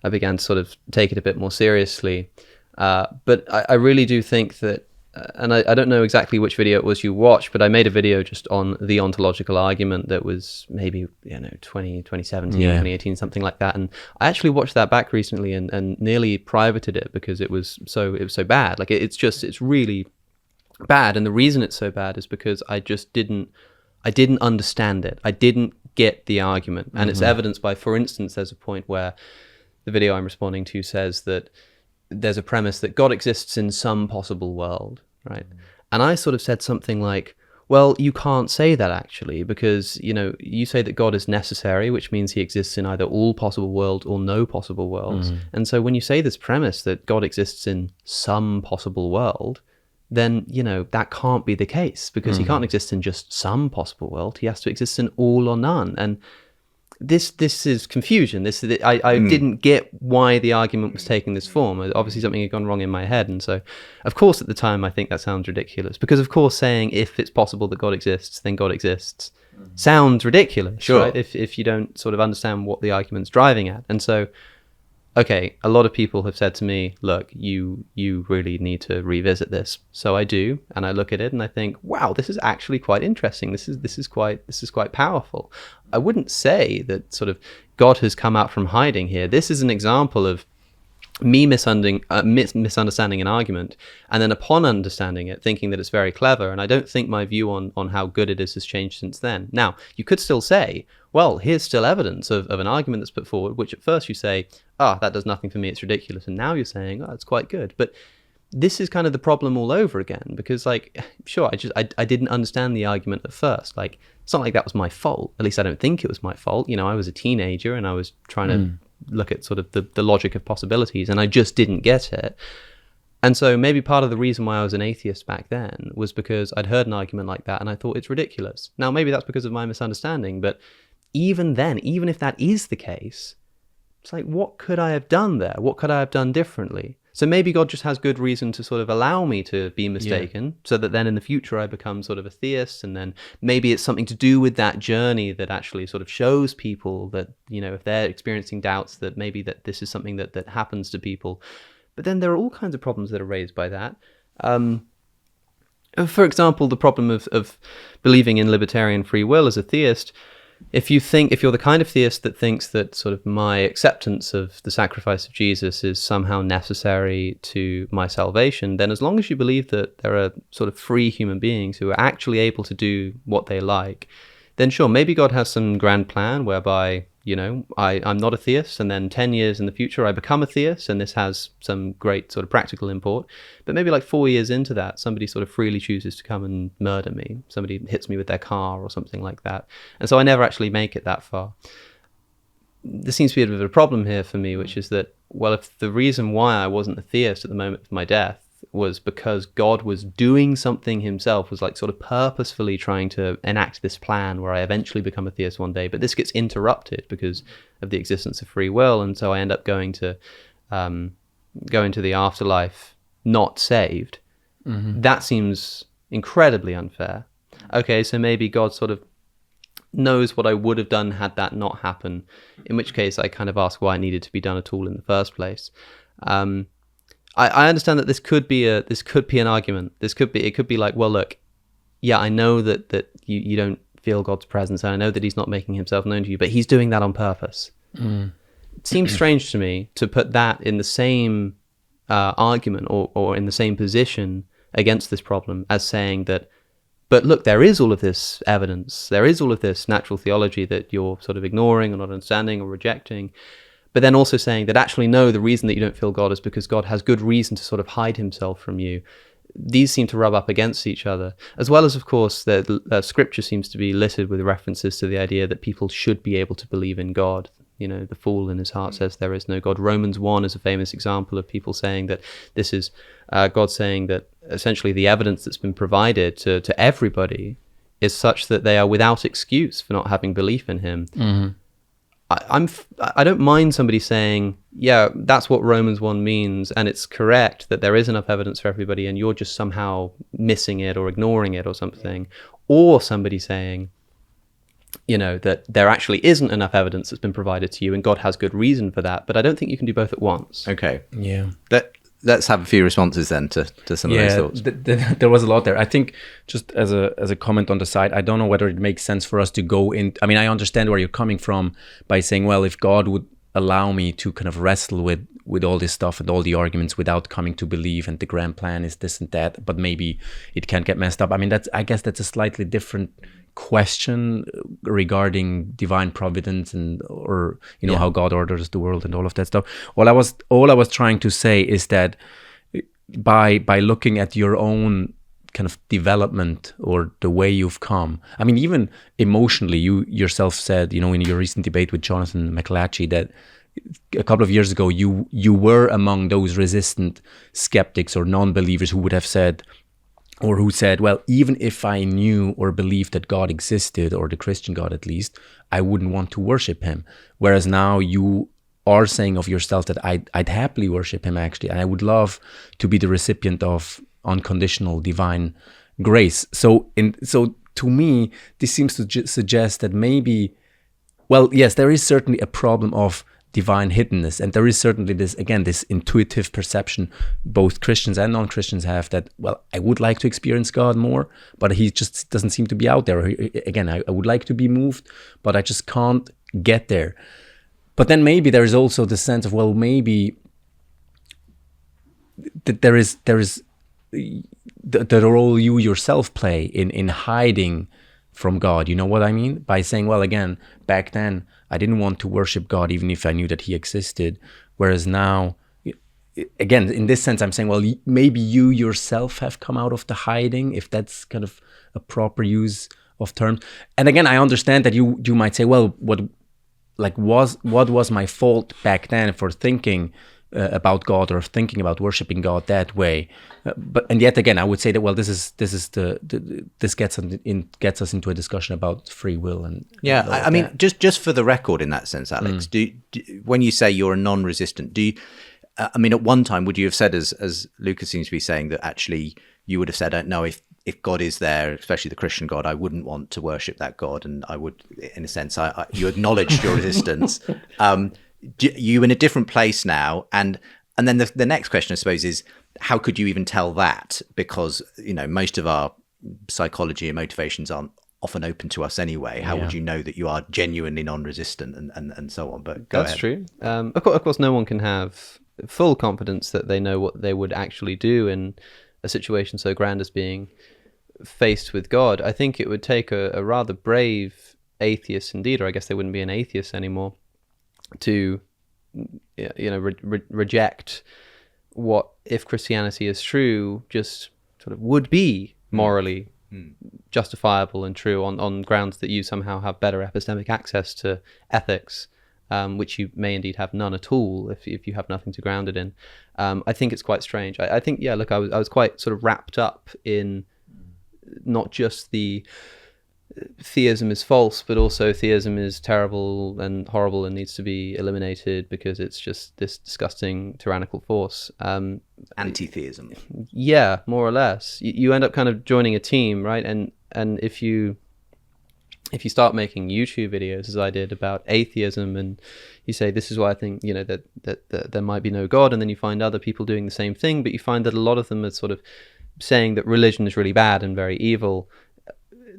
I began to sort of take it a bit more seriously. But I really do think that, and I don't know exactly which video it was you watched, but I made a video just on the ontological argument that was maybe 2017, 2018, something like that. And I actually watched that back recently and nearly privated it because it was so bad. Like it's really bad, and the reason it's so bad is because I didn't understand it. I didn't get the argument, and it's evidenced by, for instance, there's a point where the video I'm responding to says that there's a premise that God exists in some possible world, right? And I sort of said something like, well, you can't say that actually, because you say that God is necessary, which means he exists in either all possible worlds or no possible worlds. And so when you say this premise that God exists in some possible world, then, that can't be the case, because he can't exist in just some possible world. He has to exist in all or none. And this is confusion. I didn't get why the argument was taking this form. Obviously something had gone wrong in my head. And so, of course, at the time, I think that sounds ridiculous, because, of course, saying if it's possible that God exists, then God exists sounds ridiculous, sure, right? If you don't sort of understand what the argument's driving at. And so, okay, a lot of people have said to me, look, you really need to revisit this. So I do, and I look at it and I think, wow, this is actually quite interesting. This is quite powerful. I wouldn't say that sort of God has come out from hiding here. This is an example of me misunderstanding an argument, and then upon understanding it, thinking that it's very clever. And I don't think my view on how good it is has changed since then. Now, you could still say, well, here's still evidence of an argument that's put forward, which at first you say, that does nothing for me, it's ridiculous. And now you're saying, it's quite good. But this is kind of the problem all over again, because, sure, I didn't understand the argument at first. It's not like that was my fault. At least I don't think it was my fault. I was a teenager and I was trying to look at sort of the logic of possibilities, and I just didn't get it. And so maybe part of the reason why I was an atheist back then was because I'd heard an argument like that and I thought it's ridiculous. Now, maybe that's because of my misunderstanding, but even then, even if that is the case, it's like, what could I have done there? What could I have done differently? So maybe God just has good reason to sort of allow me to be mistaken, so that then in the future I become sort of a theist, and then maybe it's something to do with that journey that actually sort of shows people that, if they're experiencing doubts, that maybe that this is something that happens to people. But then there are all kinds of problems that are raised by that. For example, the problem of believing in libertarian free will as a theist. If you're the kind of theist that thinks that sort of my acceptance of the sacrifice of Jesus is somehow necessary to my salvation, then as long as you believe that there are sort of free human beings who are actually able to do what they like, then sure, maybe God has some grand plan whereby, I'm not a theist, and then 10 years in the future I become a theist, and this has some great sort of practical import. But maybe 4 years into that, somebody sort of freely chooses to come and murder me. Somebody hits me with their car or something like that. And so I never actually make it that far. there seems to be a bit of a problem here for me, which is that, well, if the reason why I wasn't a theist at the moment of my death was because God was doing something himself, was like sort of purposefully trying to enact this plan where I eventually become a theist one day, but this gets interrupted because of the existence of free will, and so I end up going to the afterlife not saved. That seems incredibly unfair. Okay, so maybe God sort of knows what I would have done had that not happened, in which case I kind of ask why it needed to be done at all in the first place. I understand that this could be an argument. It could be like, well, look, yeah, I know that you don't feel God's presence, and I know that he's not making himself known to you, but he's doing that on purpose. It seems strange to me to put that in the same argument or in the same position against this problem as saying that, but look, there is all of this evidence, there is all of this natural theology that you're sort of ignoring or not understanding or rejecting, but then also saying that actually, no, the reason that you don't feel God is because God has good reason to sort of hide himself from you. These seem to rub up against each other, as well as, of course, the scripture seems to be littered with references to the idea that people should be able to believe in God. You know, the fool in his heart says there is no God. Romans 1 is a famous example of people saying that this is God saying that essentially the evidence that's been provided to everybody is such that they are without excuse for not having belief in him. I don't mind somebody saying, yeah, that's what Romans 1 means, and it's correct that there is enough evidence for everybody, and you're just somehow missing it or ignoring it or something. Or somebody saying, you know, that there actually isn't enough evidence that's been provided to you, and God has good reason for that. But I don't think you can do both at once. Okay. Yeah. Let's have a few responses then to some of those thoughts. There was a lot there. I think just as a comment on the side, I don't know whether it makes sense for us to go in. I mean, I understand where you're coming from by saying, well, if God would allow me to kind of wrestle with all this stuff and all the arguments without coming to believe, and the grand plan is this and that, but maybe it can get messed up. I mean, I guess that's a slightly different question regarding divine providence or how God orders the world and all of that stuff. All I was trying to say is that by looking at your own kind of development or the way you've come, I mean, even emotionally, you yourself said, in your recent debate with Jonathan McLatchie, that a couple of years ago you were among those resistant skeptics or non-believers who would have said, or who said, well, even if I knew or believed that God existed, or the Christian God at least, I wouldn't want to worship him. Whereas now you are saying of yourself that I'd happily worship him, actually, and I would love to be the recipient of unconditional divine grace. So to me, this seems to suggest that maybe, well, yes, there is certainly a problem of divine hiddenness, and there is certainly this intuitive perception both Christians and non-Christians have that, well, I would like to experience God more, but he just doesn't seem to be out there. Again, I would like to be moved, but I just can't get there. But then maybe there is also the sense of, well, maybe that there is the role you yourself play in hiding from God. You know what I mean? By saying, well, again, back then I didn't want to worship God even if I knew that he existed. Whereas now, again, in this sense, I'm saying, well, maybe you yourself have come out of the hiding, if that's kind of a proper use of terms. And again, I understand that you might say, well, what was my fault back then for thinking about God or thinking about worshiping God that way? And yet again, I would say that, well, this gets us into a discussion about free will and I mean, just for the record, in that sense, Alex, do when you say you're a non-resistant, do you? I mean, at one time, would you have said, as Lukas seems to be saying, that actually you would have said, no, if God is there, especially the Christian God, I wouldn't want to worship that God, and I would, in a sense, you acknowledged your resistance. You in a different place now, and then the next question, I suppose, is how could you even tell that? Because most of our psychology and motivations aren't often open to us anyway. How would you know that you are genuinely non-resistant and so on? But that's true. Of course, no one can have full confidence that they know what they would actually do in a situation so grand as being faced with God. I think it would take a rather brave atheist indeed, or I guess they wouldn't be an atheist anymore, to reject what, if Christianity is true, just sort of would be morally justifiable and true on grounds that you somehow have better epistemic access to ethics which you may indeed have none at all if you have nothing to ground it in. I think it's quite strange. I think, yeah, look, I was quite sort of wrapped up in not just the theism is false, but also theism is terrible and horrible and needs to be eliminated because it's just this disgusting tyrannical force. Anti-theism. Yeah, more or less. You end up kind of joining a team, right? And if you start making YouTube videos, as I did, about atheism, and you say, this is why I think, that there might be no God, and then you find other people doing the same thing, but you find that a lot of them are sort of saying that religion is really bad and very evil.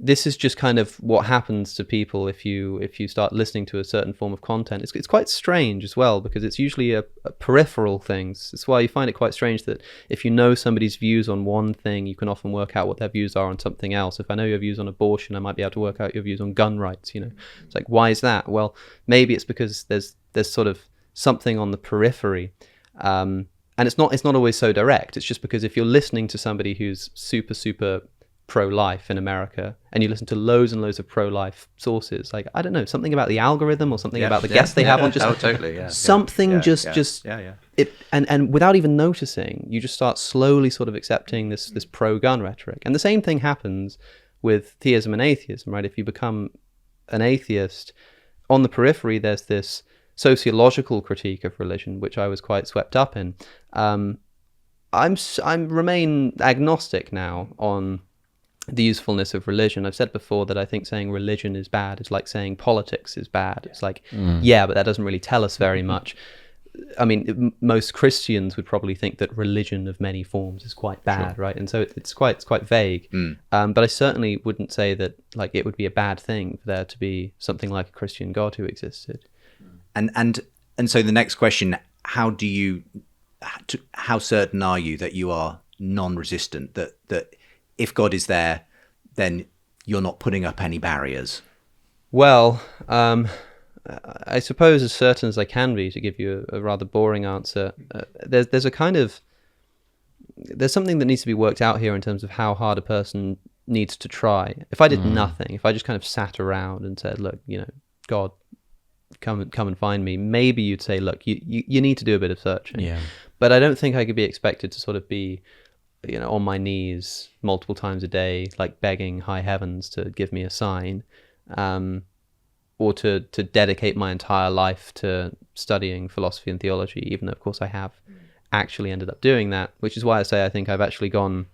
This is just kind of what happens to people if you start listening to a certain form of content. It's quite strange as well, because it's usually a peripheral things. That's why you find it quite strange that if you know somebody's views on one thing, you can often work out what their views are on something else. If I know your views on abortion, I might be able to work out your views on gun rights. It's like, why is that? Well, maybe it's because there's sort of something on the periphery. And it's not always so direct. It's just because if you're listening to somebody who's super pro-life in America, and you listen to loads and loads of pro-life sources, like, I don't know, something about the algorithm or something about the guests they have on, just something and without even noticing, you just start slowly sort of accepting this pro-gun rhetoric. And the same thing happens with theism and atheism, right? If you become an atheist, on the periphery, there's this sociological critique of religion, which I was quite swept up in. I remain agnostic now on the usefulness of religion. I've said before that I think saying religion is bad is like saying politics is bad. It's like, yeah, but that doesn't really tell us very much. I mean, most Christians would probably think that religion of many forms is quite bad, right? And so it's quite vague. But I certainly wouldn't say that like it would be a bad thing for there to be something like a Christian God who existed. And so the next question: how certain are you that you are non-resistant? That if God is there, then you're not putting up any barriers? Well, I suppose as certain as I can be, to give you a rather boring answer. There's something that needs to be worked out here in terms of how hard a person needs to try. If I did nothing, if I just kind of sat around and said, look, God, come and find me, maybe you'd say, look, you need to do a bit of searching. Yeah. But I don't think I could be expected to sort of be, on my knees multiple times a day, like begging high heavens to give me a sign, or to dedicate my entire life to studying philosophy and theology, even though, of course, I have actually ended up doing that, which is why I say I think I've actually gone,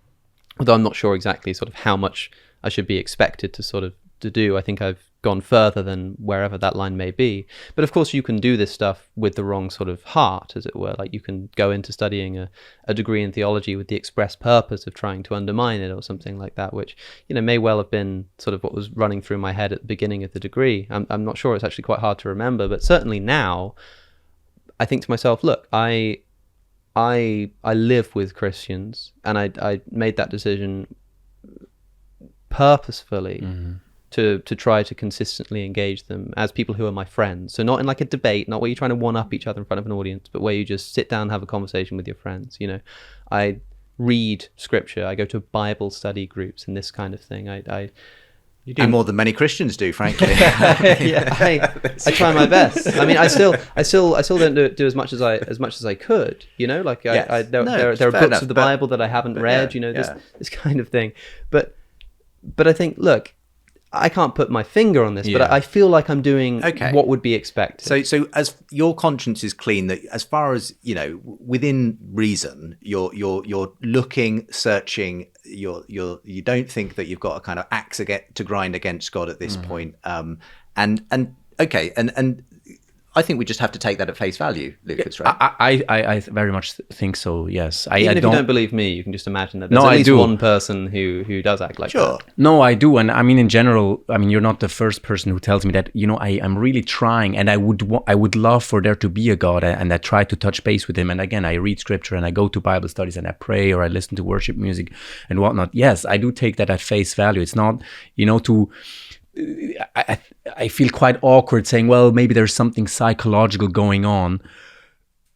although I'm not sure exactly sort of how much I should be expected to do, I think I've gone further than wherever that line may be. But of course you can do this stuff with the wrong sort of heart, as it were. Like you can go into studying a degree in theology with the express purpose of trying to undermine it or something like that, which may well have been sort of what was running through my head at the beginning of the degree. I'm not sure, it's actually quite hard to remember, but certainly now I think to myself, look, I live with Christians, and I made that decision purposefully to try to consistently engage them as people who are my friends. So not in like a debate, not where you're trying to one-up each other in front of an audience, but where you just sit down and have a conversation with your friends. I read scripture, I go to Bible study groups and this kind of thing. You do more than many Christians do, frankly. I try my best. I mean, I still don't do as much as I could. There are books of the Bible that I haven't read. This kind of thing. But I think, look, I can't put my finger on this, but I feel like I'm doing what would be expected. So as your conscience is clean, that as far as within reason, you're looking, searching. You don't think that you've got a kind of axe to grind against God at this point. And I think we just have to take that at face value, Lukas, right? I very much think so, yes. Even if you don't believe me, you can just imagine that there's at least one person who does act like that. No, I do. And I mean, in general, you're not the first person who tells me that, I'm really trying, and I would love for there to be a God, and I try to touch base with him. And again, I read scripture, and I go to Bible studies, and I pray, or I listen to worship music and whatnot. Yes, I do take that at face value. It's not, I feel quite awkward saying, well, maybe there's something psychological going on,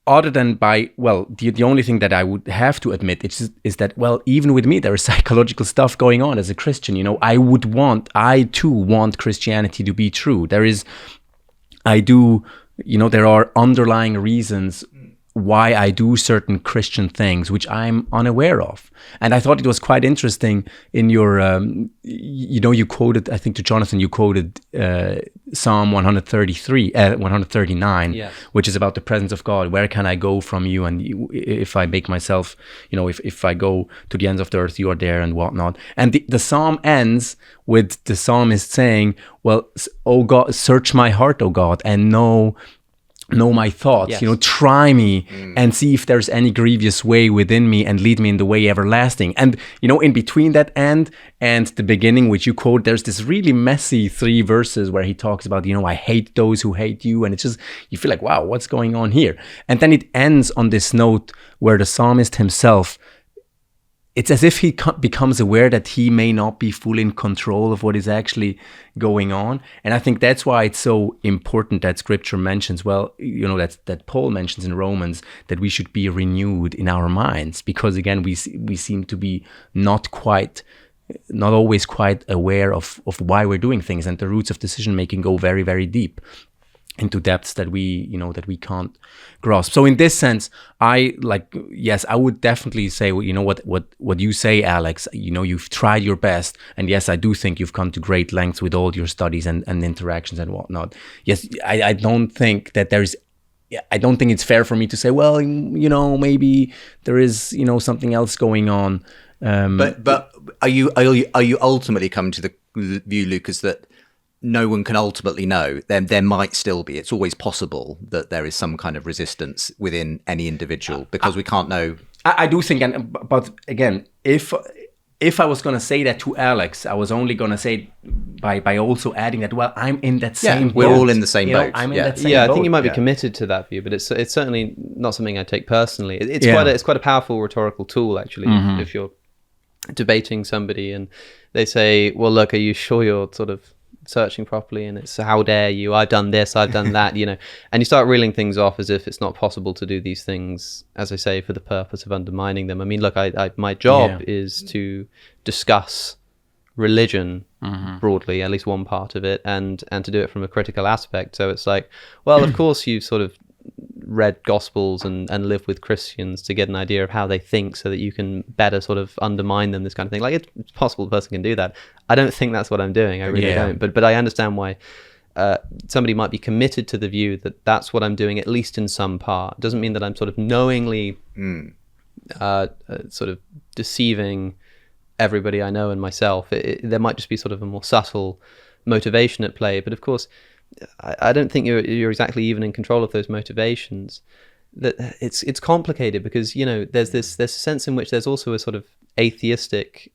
other than the only thing that I would have to admit is that, well, even with me, there is psychological stuff going on as a Christian. I too want Christianity to be true. I do there are underlying reasons why I do certain Christian things which I'm unaware of. And I thought it was quite interesting in your, you quoted, I think to Jonathan, you quoted Psalm 139, Yes. which is about the presence of God. Where can I go from you? And if I make myself, if I go to the ends of the earth, you are there and whatnot. And the psalm ends with the psalmist saying, well, oh God, search my heart, oh God, and know my thoughts. Yes. Try me and see if there's any grievous way within me and lead me in the way everlasting. And in between that end and the beginning, which you quote, there's this really messy 3 verses where he talks about, I hate those who hate you, and it's just, you feel like, wow, what's going on here? And then it ends on this note where the psalmist himself, it's as if he becomes aware that he may not be fully in control of what is actually going on. And I think that's why it's so important that Scripture mentions, that Paul mentions in Romans, that we should be renewed in our minds. Because again, we seem to be not always quite aware of why we're doing things. And the roots of decision making go very, very deep into depths that we can't grasp. So in this sense, I would definitely say, what you say, Alex, you've tried your best. And yes, I do think you've come to great lengths with all your studies and interactions and whatnot. Yes, I don't think that I don't think it's fair for me to say, well, maybe there is, something else going on. But are you ultimately coming to the view, Lukas, that no one can ultimately know? Then there might still be. It's always possible that there is some kind of resistance within any individual, because we can't know. I do think, but again, if I was going to say that to Alex, I was only going to say by also adding that, well, I'm in that same boat. We're all in the same boat. I'm in that same boat. I boat. think you might be committed to that view, but it's certainly not something I take personally. It's quite a powerful rhetorical tool, actually, if you're debating somebody and they say, well, look, are you sure you're sort of searching properly? And it's, how dare you, I've done this, I've done that, and you start reeling things off as if it's not possible to do these things, as I say, for the purpose of undermining them. I mean, look, my job is to discuss religion broadly, at least one part of it, and to do it from a critical aspect. So it's like, well, of course you've sort of read Gospels and lived with Christians to get an idea of how they think so that you can better sort of undermine them, this kind of thing. Like, it's possible the person can do that. I don't think that's what I'm doing. I really don't. But I understand why somebody might be committed to the view that that's what I'm doing, at least in some part. It doesn't mean that I'm sort of knowingly sort of deceiving everybody I know and myself. There might just be sort of a more subtle motivation at play. But of course, I don't think you're exactly even in control of those motivations. That it's complicated because there's a sense in which there's also a sort of atheistic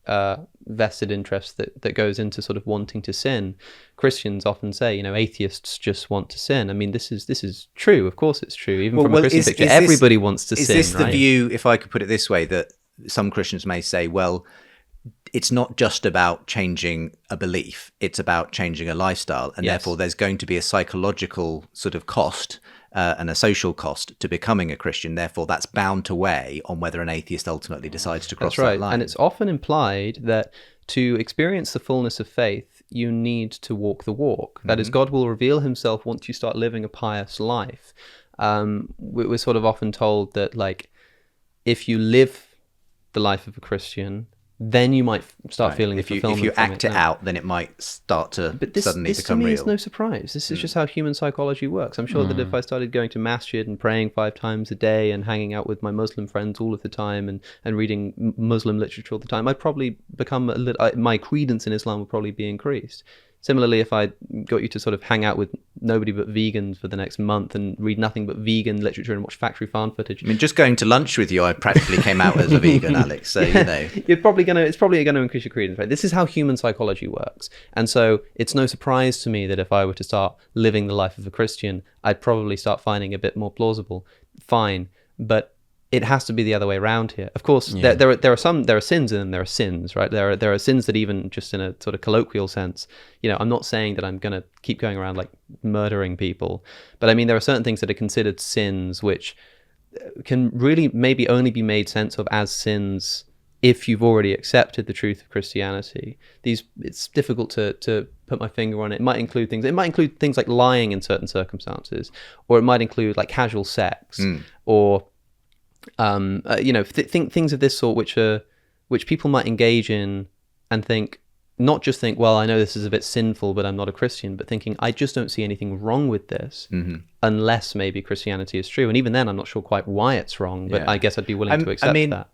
vested interest that goes into sort of wanting to sin. Christians often say, atheists just want to sin. I mean, this is true. Of course, it's true. Even from a Christian picture, everybody wants to sin. Is this the right? view, if I could put it this way, that some Christians may say, well, it's not just about changing a belief, it's about changing a lifestyle, and therefore there's going to be a psychological sort of cost and a social cost to becoming a Christian. Therefore, that's bound to weigh on whether an atheist ultimately decides to cross that line. And it's often implied that to experience the fullness of faith, you need to walk the walk. That is, God will reveal himself once you start living a pious life. We're sort of often told that, like, if you live the life of a Christian, then you might start feeling the fulfillment. If you act it out, then it might start to suddenly become real. This to me is no surprise. This is just how human psychology works. I'm sure that if I started going to masjid and praying 5 times a day and hanging out with my Muslim friends all of the time and reading Muslim literature all the time, I'd probably become my credence in Islam would probably be increased. Similarly, if I got you to sort of hang out with nobody but vegans for the next month and read nothing but vegan literature and watch factory farm footage. I mean, just going to lunch with you, I practically came out as a vegan, Alex. So, it's probably going to increase your credence, right? This is how human psychology works. And so it's no surprise to me that if I were to start living the life of a Christian, I'd probably start finding it a bit more plausible. Fine. But it has to be the other way around here. Of course, there are sins and there are sins, right? There are sins that, even just in a sort of colloquial sense, I'm not saying that I'm going to keep going around like murdering people, but I mean, there are certain things that are considered sins which can really maybe only be made sense of as sins if you've already accepted the truth of Christianity, it's difficult to put my finger on it. It might include things like lying in certain circumstances, or it might include like casual sex, or things of this sort, which people might engage in and think, not just think, well, I know this is a bit sinful, but I'm not a Christian, but thinking, I just don't see anything wrong with this, unless maybe Christianity is true. And even then, I'm not sure quite why it's wrong, but I guess I'd be willing to accept that.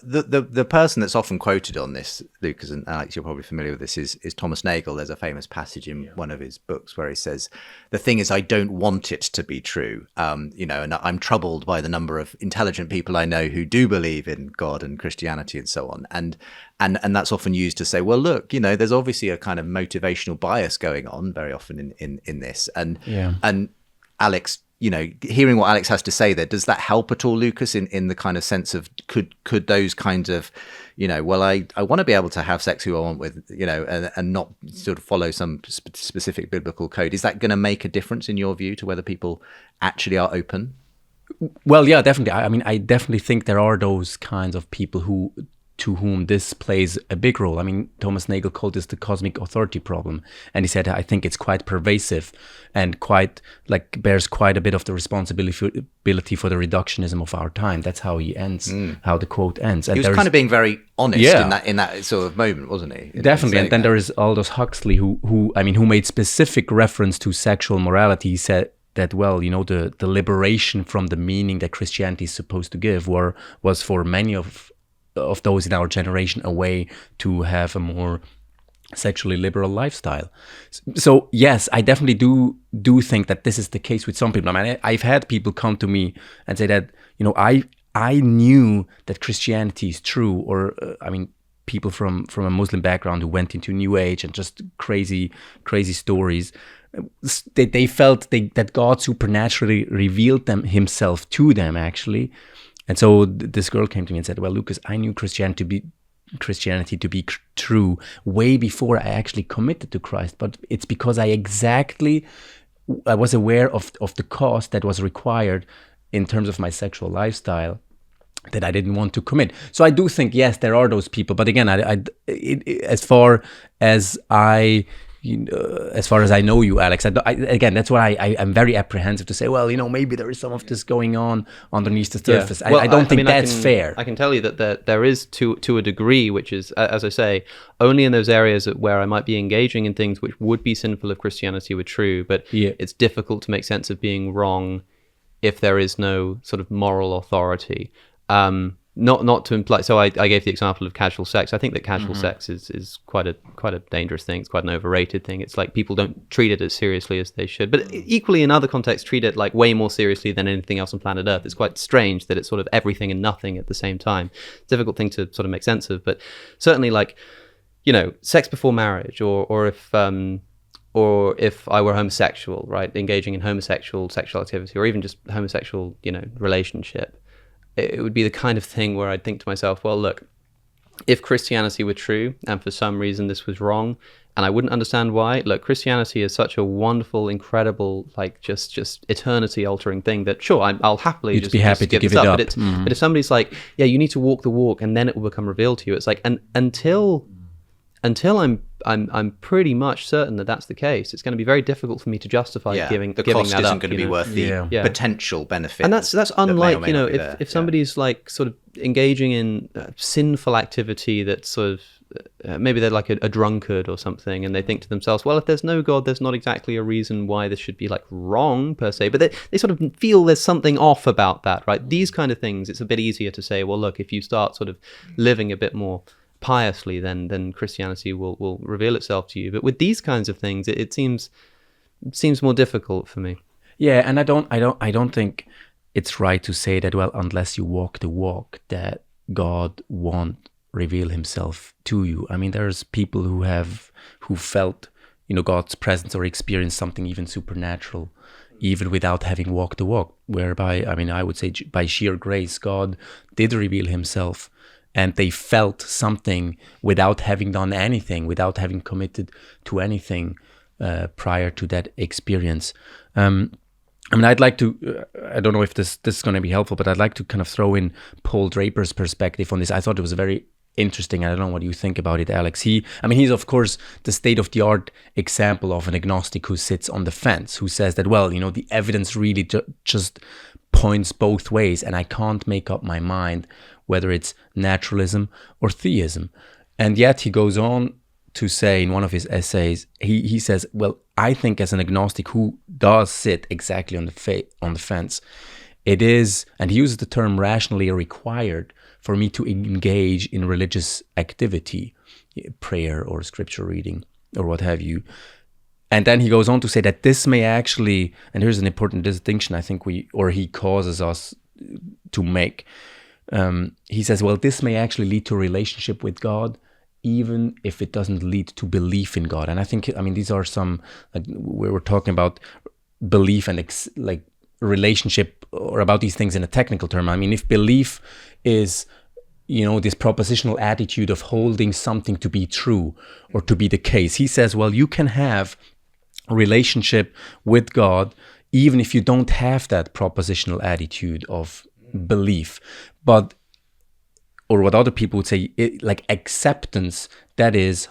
The person that's often quoted on this, Lukas and Alex, you're probably familiar with this, is Thomas Nagel. There's a famous passage in one of his books where he says, the thing is, I don't want it to be true. And I'm troubled by the number of intelligent people I know who do believe in God and Christianity and so on. And that's often used to say, well, look, there's obviously a kind of motivational bias going on very often in this. And Alex, hearing what Alex has to say there, does that help at all, Lukas, in the kind of sense of could those kinds of, well, I want to be able to have sex who I want with, and not sort of follow some specific biblical code. Is that going to make a difference in your view to whether people actually are open? Well, yeah, definitely. I mean, I definitely think there are those kinds of people to whom this plays a big role. I mean, Thomas Nagel called this the cosmic authority problem. And he said, I think it's quite pervasive and bears quite a bit of the responsibility for the reductionism of our time. That's how he ends, how the quote ends. And he was kind of being very honest in that sort of moment, wasn't he? Definitely. And then there is Aldous Huxley, who made specific reference to sexual morality. He said that, well, the liberation from the meaning that Christianity is supposed to give was for many of those in our generation a way to have a more sexually liberal lifestyle. So yes, I definitely do think that this is the case with some people. I mean, I've had people come to me and say that, I knew that Christianity is true, or people from a Muslim background who went into New Age and just crazy stories. They felt that God supernaturally revealed himself to them, actually. And so this girl came to me and said, well, Lukas, I knew Christianity to be true way before I actually committed to Christ. But it's because I was aware of the cost that was required in terms of my sexual lifestyle that I didn't want to commit. So I do think, yes, there are those people. But again, as far as I know you, Alex, again, that's why I'm very apprehensive to say, well, maybe there is some of this going on underneath the surface. Yeah. Well, I don't think that's fair. I can tell you that there is to a degree, which is, as I say, only in those areas where I might be engaging in things which would be sinful if Christianity were true, but it's difficult to make sense of being wrong if there is no sort of moral authority. Not to imply. So I gave the example of casual sex. I think that casual sex is quite a dangerous thing. It's quite an overrated thing. It's like people don't treat it as seriously as they should. But equally, in other contexts, treat it like way more seriously than anything else on planet Earth. It's quite strange that it's sort of everything and nothing at the same time. It's a difficult thing to sort of make sense of. But certainly, sex before marriage, or if I were homosexual, right, engaging in homosexual sexual activity, or even just homosexual, relationship. It would be the kind of thing where I'd think to myself, well, look, if Christianity were true and for some reason this was wrong, and I wouldn't understand why, look, Christianity is such a wonderful, incredible, just eternity-altering thing that, sure, I'll happily just be happy to give it up. But if somebody's like, yeah, you need to walk the walk and then it will become revealed to you, it's like, and until I'm pretty much certain that that's the case, it's going to be very difficult for me to justify giving that up. The cost isn't going to be worth the potential benefit. And that's unlike, if somebody's like sort of engaging in sinful activity that's sort of, maybe they're like a drunkard or something, and they think to themselves, well, if there's no God, there's not exactly a reason why this should be like wrong per se, but they sort of feel there's something off about that, right? These kind of things, it's a bit easier to say, well, look, if you start sort of living a bit more piously, then Christianity will reveal itself to you. But with these kinds of things, it seems more difficult for me. Yeah, and I don't think it's right to say that, well, unless you walk the walk, that God won't reveal himself to you. I mean, there's people who felt, God's presence or experienced something even supernatural, even without having walked the walk, whereby, I would say by sheer grace, God did reveal himself. And they felt something without having done anything, without having committed to anything prior to that experience. I mean, I'd like to, I don't know if this is going to be helpful, but I'd like to kind of throw in Paul Draper's perspective on this. I thought it was very interesting. I don't know what you think about it, Alex. He's of course the state-of-the-art example of an agnostic who sits on the fence, who says that, well, the evidence really just points both ways, and I can't make up my mind whether it's naturalism or theism. And yet he goes on to say in one of his essays, he says, well, I think as an agnostic who does sit exactly on the fence, it is, and he uses the term rationally required for me to engage in religious activity, prayer or scripture reading or what have you. And then he goes on to say that this may actually, and here's an important distinction I think he causes us to make. He says, well, this may actually lead to a relationship with God, even if it doesn't lead to belief in God. And I think, these are some, like we were talking about belief and relationship, or about these things in a technical term. If belief is, this propositional attitude of holding something to be true or to be the case, he says, well, you can have a relationship with God even if you don't have that propositional attitude of belief. But, or what other people would say, like acceptance, that is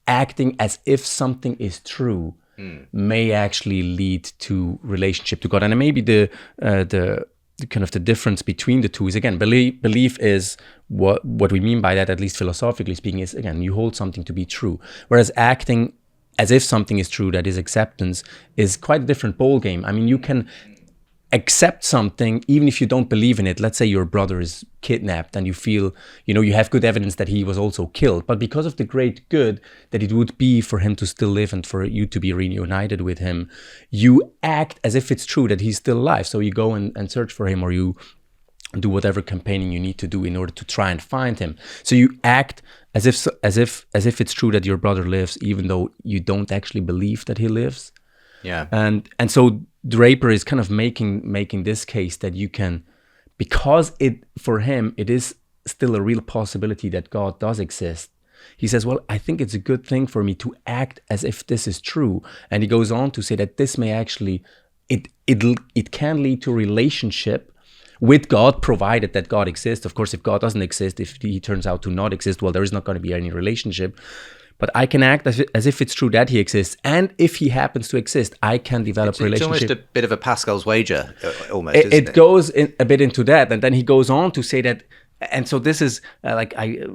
acting as if something is true, may actually lead to relationship to God. And maybe the kind of the difference between the two is, again, belief is what we mean by that, at least philosophically speaking, is, again, you hold something to be true. Whereas acting as if something is true, that is acceptance, is quite a different ballgame. You can accept something even if you don't believe in it. Let's say your brother is kidnapped and you feel, you have good evidence that he was also killed, but because of the great good that it would be for him to still live and for you to be reunited with him, you act as if it's true that he's still alive. So you go and search for him, or you do whatever campaigning you need to do in order to try and find him. So you act as if it's true that your brother lives, even though you don't actually believe that he lives. Yeah. And so Draper is kind of making this case that you can, because for him it is still a real possibility that God does exist. He says, well, I think it's a good thing for me to act as if this is true. And he goes on to say that this may actually, it can lead to relationship with God, provided that God exists. Of course, if God doesn't exist, if he turns out to not exist, well, there is not going to be any relationship. But I can act as if it's true that he exists. And if he happens to exist, I can develop a relationship. It's almost a bit of a Pascal's wager, almost, isn't it? It goes a bit into that. And then he goes on to say that, and so this is, I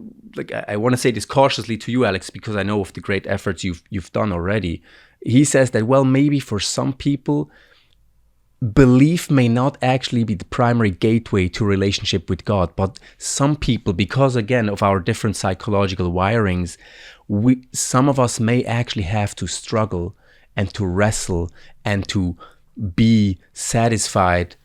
want to say this cautiously to you, Alex, because I know of the great efforts you've done already. He says that, well, maybe for some people, belief may not actually be the primary gateway to relationship with God, but some people, because again of our different psychological wirings, some of us may actually have to struggle and to wrestle and to be satisfied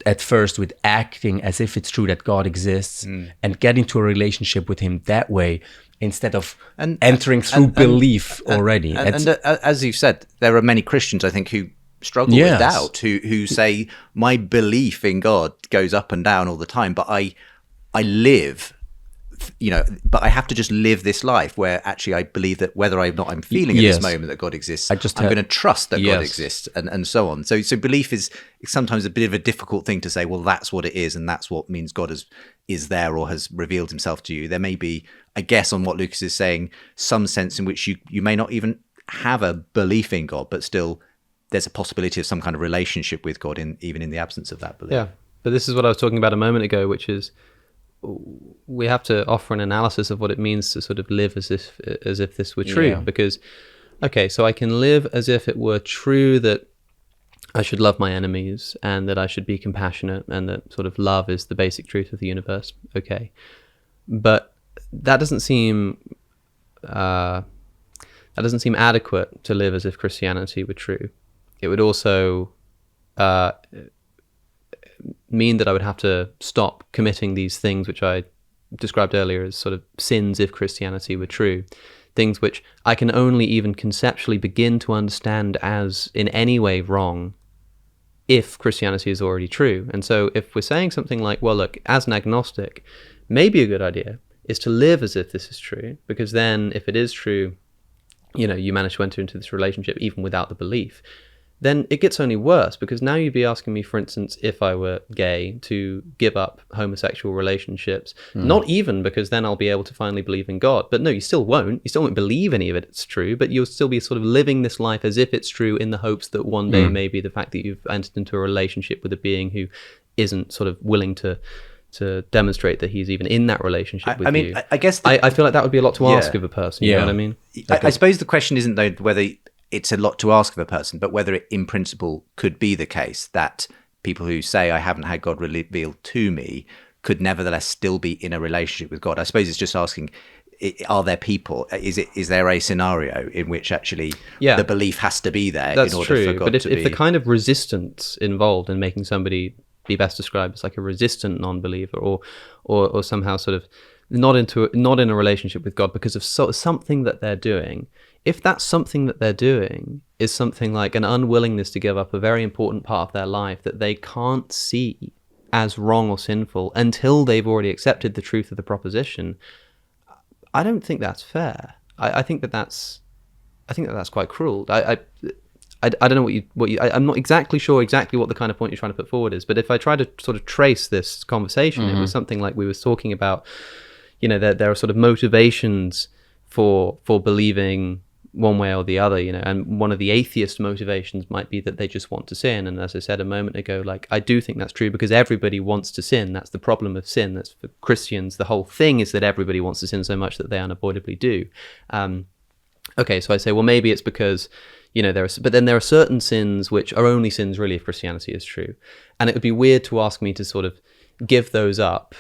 at first with acting as if it's true that God exists and get into a relationship with him that way, instead of entering through belief already. And as you've said, there are many Christians, I think, who struggle with doubt, who say, my belief in God goes up and down all the time, but I live, but I have to just live this life where actually I believe that whether or not I'm feeling at this moment that God exists, I'm going to trust that God exists, and so on. So belief is sometimes a bit of a difficult thing to say, well, that's what it is, and that's what means God is there or has revealed himself to you. There may be, I guess, on what Lukas is saying, some sense in which you may not even have a belief in God, but still there's a possibility of some kind of relationship with God even in the absence of that belief. Yeah, but this is what I was talking about a moment ago, which is we have to offer an analysis of what it means to sort of live as if this were true. Yeah. Because, okay, so I can live as if it were true that I should love my enemies and that I should be compassionate and that sort of love is the basic truth of the universe. Okay, but that doesn't seem adequate to live as if Christianity were true. It would also mean that I would have to stop committing these things which I described earlier as sort of sins if Christianity were true. Things which I can only even conceptually begin to understand as in any way wrong if Christianity is already true. And so if we're saying something like, well, look, as an agnostic, maybe a good idea is to live as if this is true, because then if it is true, you manage to enter into this relationship even without the belief. then it gets only worse, because now you'd be asking me, for instance, if I were gay, to give up homosexual relationships. Not even because then I'll be able to finally believe in God. But no, you still won't. You still won't believe any of it's true, but you'll still be sort of living this life as if it's true, in the hopes that one day maybe the fact that you've entered into a relationship with a being who isn't sort of willing to demonstrate that he's even in that relationship with you. I guess I feel like that would be a lot to ask of a person. You know what I mean? I suppose the question isn't though whether it's a lot to ask of a person, but whether it in principle could be the case that people who say I haven't had God revealed to me could nevertheless still be in a relationship with God. I suppose it's just asking, are there people, is there a scenario in which actually the belief has to be there in order for God to be... But if the kind of resistance involved in making somebody be best described as like a resistant non-believer, or somehow sort of not in a relationship with God because of something that they're doing, if that something that they're doing is something like an unwillingness to give up a very important part of their life that they can't see as wrong or sinful until they've already accepted the truth of the proposition, I don't think that's fair. I think that's quite cruel. I don't know what you I'm not exactly sure what the kind of point you're trying to put forward is, but if I try to sort of trace this conversation, it was something like we were talking about, there are sort of motivations for believing one way or the other, and one of the atheist motivations might be that they just want to sin. And as I said a moment ago, like, I do think that's true because everybody wants to sin. That's the problem of sin. That's for Christians. The whole thing is that everybody wants to sin so much that they unavoidably do. Okay, so I say, well, maybe it's because, but then there are certain sins which are only sins really if Christianity is true. And it would be weird to ask me to sort of give those up.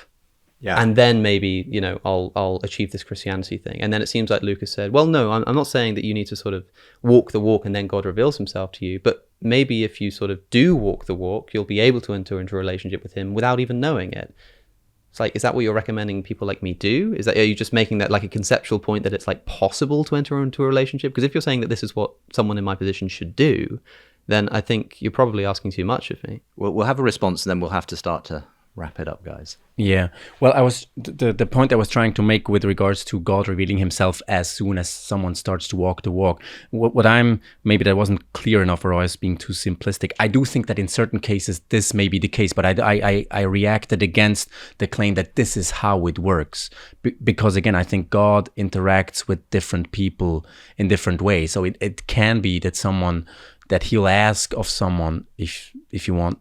Yeah. And then maybe, I'll achieve this Christianity thing. And then it seems like Lukas said, well, no, I'm not saying that you need to sort of walk the walk and then God reveals himself to you. But maybe if you sort of do walk the walk, you'll be able to enter into a relationship with him without even knowing it. It's like, is that what you're recommending people like me do? Are you just making that like a conceptual point that it's like possible to enter into a relationship? Because if you're saying that this is what someone in my position should do, then I think you're probably asking too much of me. Well, we'll have a response and then we'll have to start to wrap it up, guys. Yeah. Well, I was the point I was trying to make with regards to God revealing himself as soon as someone starts to walk the walk. What I'm, maybe that wasn't clear enough or I was being too simplistic. I do think that in certain cases this may be the case, but I reacted against the claim that this is how it works. Because again, I think God interacts with different people in different ways. So it can be that he'll ask of someone, if you want,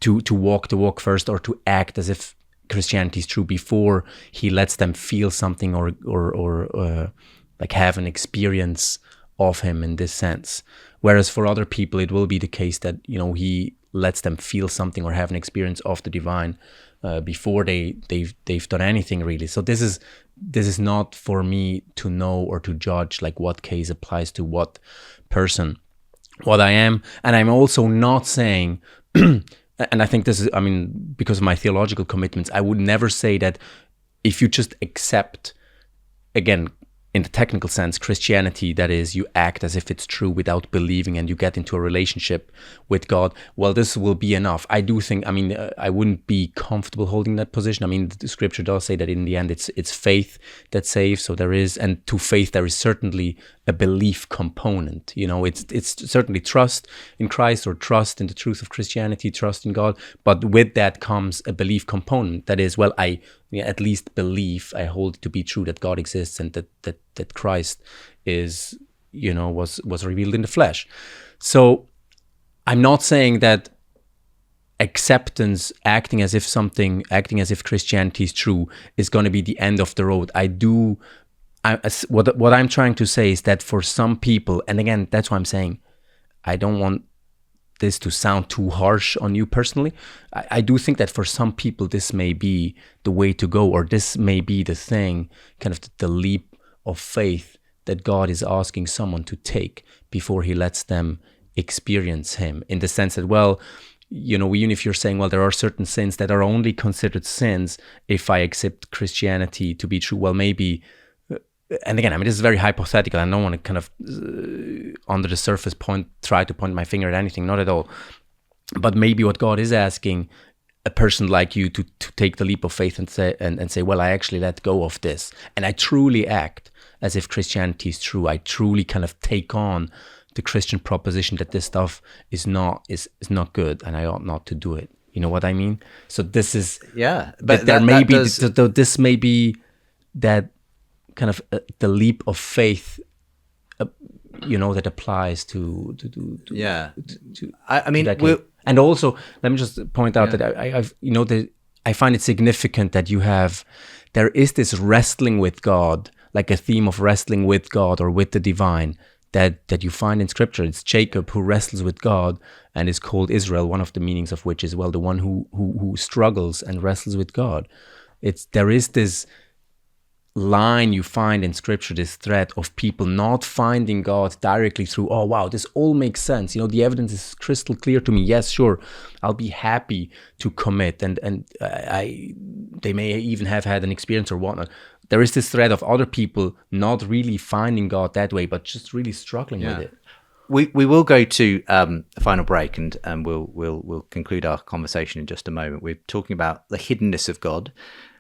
to walk the walk first, or to act as if Christianity is true before he lets them feel something or like have an experience of him in this sense. Whereas for other people, it will be the case that, he lets them feel something or have an experience of the divine before they've done anything really. So this is not for me to know or to judge like what case applies to what person. What I am, and I'm also not saying and I think this is, because of my theological commitments, I would never say that if you just accept, again, in the technical sense, Christianity, that is, you act as if it's true without believing and you get into a relationship with God, well, this will be enough. I do think, I wouldn't be comfortable holding that position. The scripture does say that in the end, it's faith that saves. So there is, and to faith, there is certainly a belief component. It's certainly trust in Christ or trust in the truth of Christianity, trust in God. But with that comes a belief component. That is, well, I at least believe, I hold it to be true that God exists and that Christ is, was revealed in the flesh. So I'm not saying that acceptance, acting as if Christianity is true, is going to be the end of the road. What I'm trying to say is that for some people, and again, that's why I'm saying I don't want this to sound too harsh on you personally. I do think that for some people this may be the way to go, or this may be the thing, kind of the leap of faith that God is asking someone to take before he lets them experience him, in the sense that, well, even if you're saying, well, there are certain sins that are only considered sins if I accept Christianity to be true, well, maybe, and again, this is very hypothetical. I don't want to kind of under the surface try to point my finger at anything, not at all. But maybe what God is asking a person like you to take the leap of faith and say, well, I actually let go of this, and I truly act as if Christianity is true. I truly kind of take on the Christian proposition that this stuff is not good and I ought not to do it. You know what I mean? So this is but this may be that kind of the leap of faith, that applies to I mean, and also let me just point out that I find it significant that there is this wrestling with God, like a theme of wrestling with God or with the divine that you find in Scripture. It's Jacob who wrestles with God and is called Israel, one of the meanings of which is, well, the one who struggles and wrestles with God. There is this line you find in Scripture, this thread of people not finding God directly through, oh wow, this all makes sense, the evidence is crystal clear to me, yes, sure, I'll be happy to commit, and they may even have had an experience or whatnot. There is this thread of other people not really finding God that way, but just really struggling with it. We will go to a final break, and we'll conclude our conversation in just a moment. We're talking about the hiddenness of God.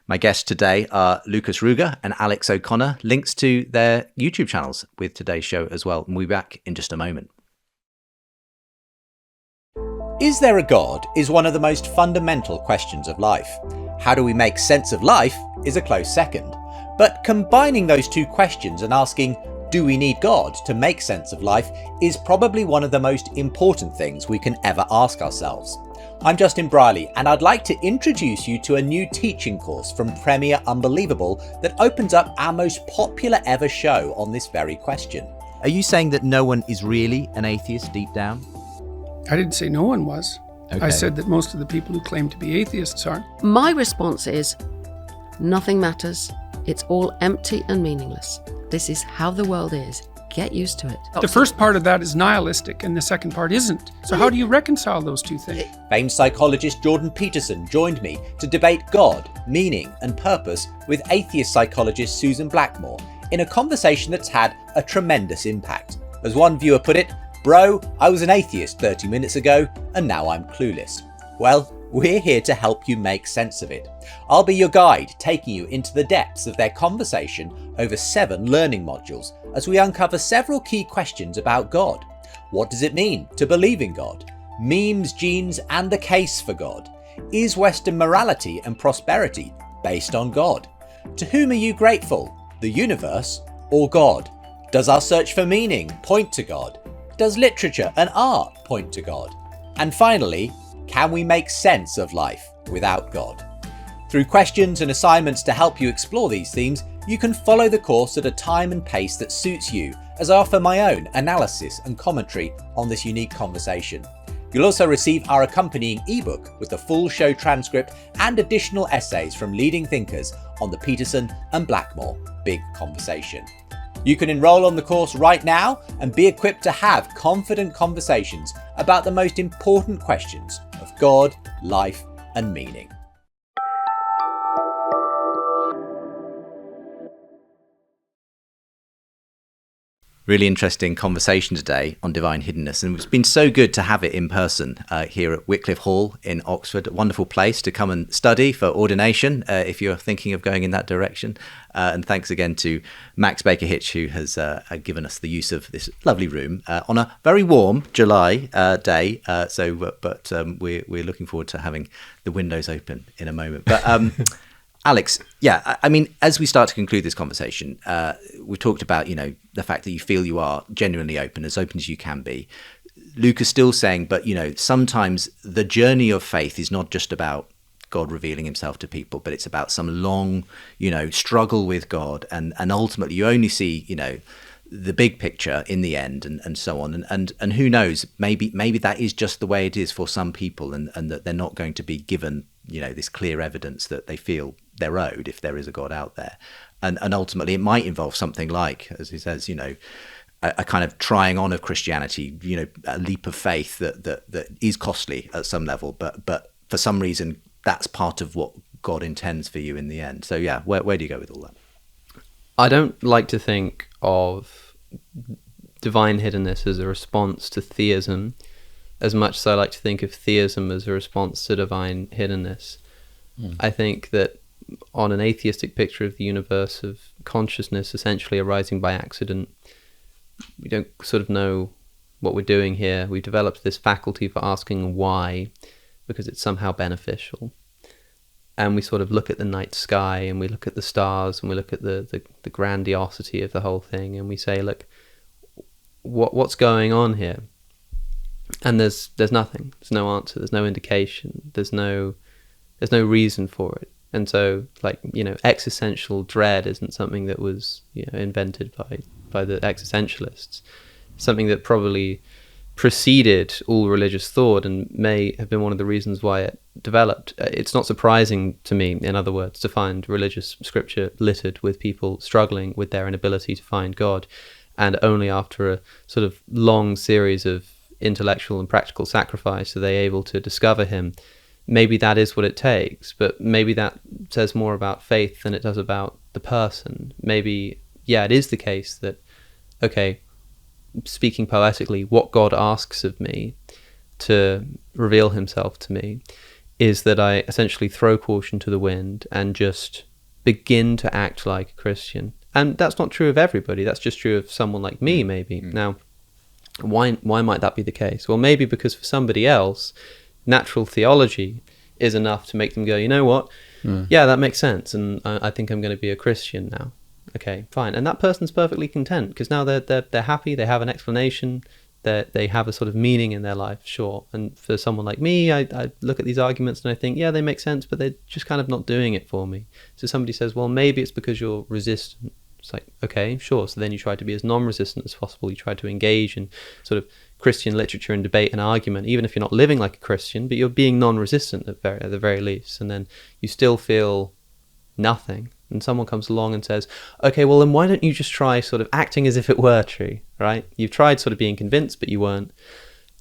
My guests today are Lukas Ruegger and Alex O'Connor. Links to their YouTube channels with today's show as well. And we'll be back in just a moment. Is there a God is one of the most fundamental questions of life. How do we make sense of life is a close second. But combining those two questions and asking, do we need God to make sense of life, is probably one of the most important things we can ever ask ourselves. I'm Justin Briley, and I'd like to introduce you to a new teaching course from Premier Unbelievable that opens up our most popular ever show on this very question. Are you saying that no one is really an atheist deep down? I didn't say no one was. Okay. I said that most of the people who claim to be atheists are. My response is, nothing matters. It's all empty and meaningless. This is how the world is. Get used to it. The first part of that is nihilistic and the second part isn't. So how do you reconcile those two things? Famed psychologist Jordan Peterson joined me to debate God, meaning and purpose with atheist psychologist Susan Blackmore in a conversation that's had a tremendous impact. As one viewer put it, "Bro, I was an atheist 30 minutes ago and now I'm clueless." Well, we're here to help you make sense of it. I'll be your guide, taking you into the depths of their conversation over 7 learning modules as we uncover several key questions about God. What does it mean to believe in God? Memes, genes, and the case for God. Is Western morality and prosperity based on God? To whom are you grateful? The universe or God? Does our search for meaning point to God? Does literature and art point to God? And finally, can we make sense of life without God? Through questions and assignments to help you explore these themes, you can follow the course at a time and pace that suits you, as I offer my own analysis and commentary on this unique conversation. You'll also receive our accompanying ebook with the full show transcript and additional essays from leading thinkers on the Peterson and Blackmore Big Conversation. You can enroll on the course right now and be equipped to have confident conversations about the most important questions of God, life, and meaning. Really interesting conversation today on divine hiddenness, and it's been so good to have it in person here at Wycliffe Hall in Oxford. A wonderful place to come and study for ordination if you're thinking of going in that direction. And thanks again to Max Baker-Hytch, who has given us the use of this lovely room on a very warm July day. But we're looking forward to having the windows open in a moment. But Alex, yeah, I mean, as we start to conclude this conversation, we've talked about, the fact that you feel you are genuinely open as you can be. Luke is still saying, but, sometimes the journey of faith is not just about God revealing himself to people, but it's about some long, struggle with God. And ultimately you only see, the big picture in the end and so on. And who knows, maybe that is just the way it is for some people, and that they're not going to be given, this clear evidence that they feel they're owed if there is a God out there. And ultimately it might involve something like, as he says, a kind of trying on of Christianity, a leap of faith that is costly at some level, but for some reason that's part of what God intends for you in the end. So yeah, where do you go with all that? I don't like to think of divine hiddenness as a response to theism as much as I like to think of theism as a response to divine hiddenness. I think that on an atheistic picture of the universe, of consciousness essentially arising by accident, we don't sort of know what we're doing here. We've developed this faculty for asking why, because it's somehow beneficial. And we sort of look at the night sky, and we look at the stars, and we look at the grandiosity of the whole thing, and we say, look, what's going on here? And there's nothing. There's no answer. There's no indication. There's no reason for it. And so, like, existential dread isn't something that was invented by the existentialists. Something that probably preceded all religious thought and may have been one of the reasons why it developed. It's not surprising to me, in other words, to find religious scripture littered with people struggling with their inability to find God, and only after a sort of long series of intellectual and practical sacrifice are they able to discover him. Maybe that is what it takes, but maybe that says more about faith than it does about the person. Maybe, it is the case that, okay, speaking poetically, what God asks of me to reveal himself to me is that I essentially throw caution to the wind and just begin to act like a Christian. And that's not true of everybody. That's just true of someone like me, maybe. Now, why might that be the case? Well, maybe because for somebody else, natural theology is enough to make them go, you know what? Yeah, that makes sense. And I think I'm going to be a Christian now. Okay, fine. And that person's perfectly content because now they're happy. They have an explanation. They have a sort of meaning in their life, sure. And for someone like me, I look at these arguments and I think, yeah, they make sense, but they're just kind of not doing it for me. So somebody says, well, maybe it's because you're resistant. It's like, okay, sure. So then you try to be as non-resistant as possible. You try to engage in sort of Christian literature and debate and argument, even if you're not living like a Christian, but you're being non-resistant at the very least. And then you still feel nothing. And someone comes along and says, okay, well, then why don't you just try sort of acting as if it were true, right? You've tried sort of being convinced, but you weren't.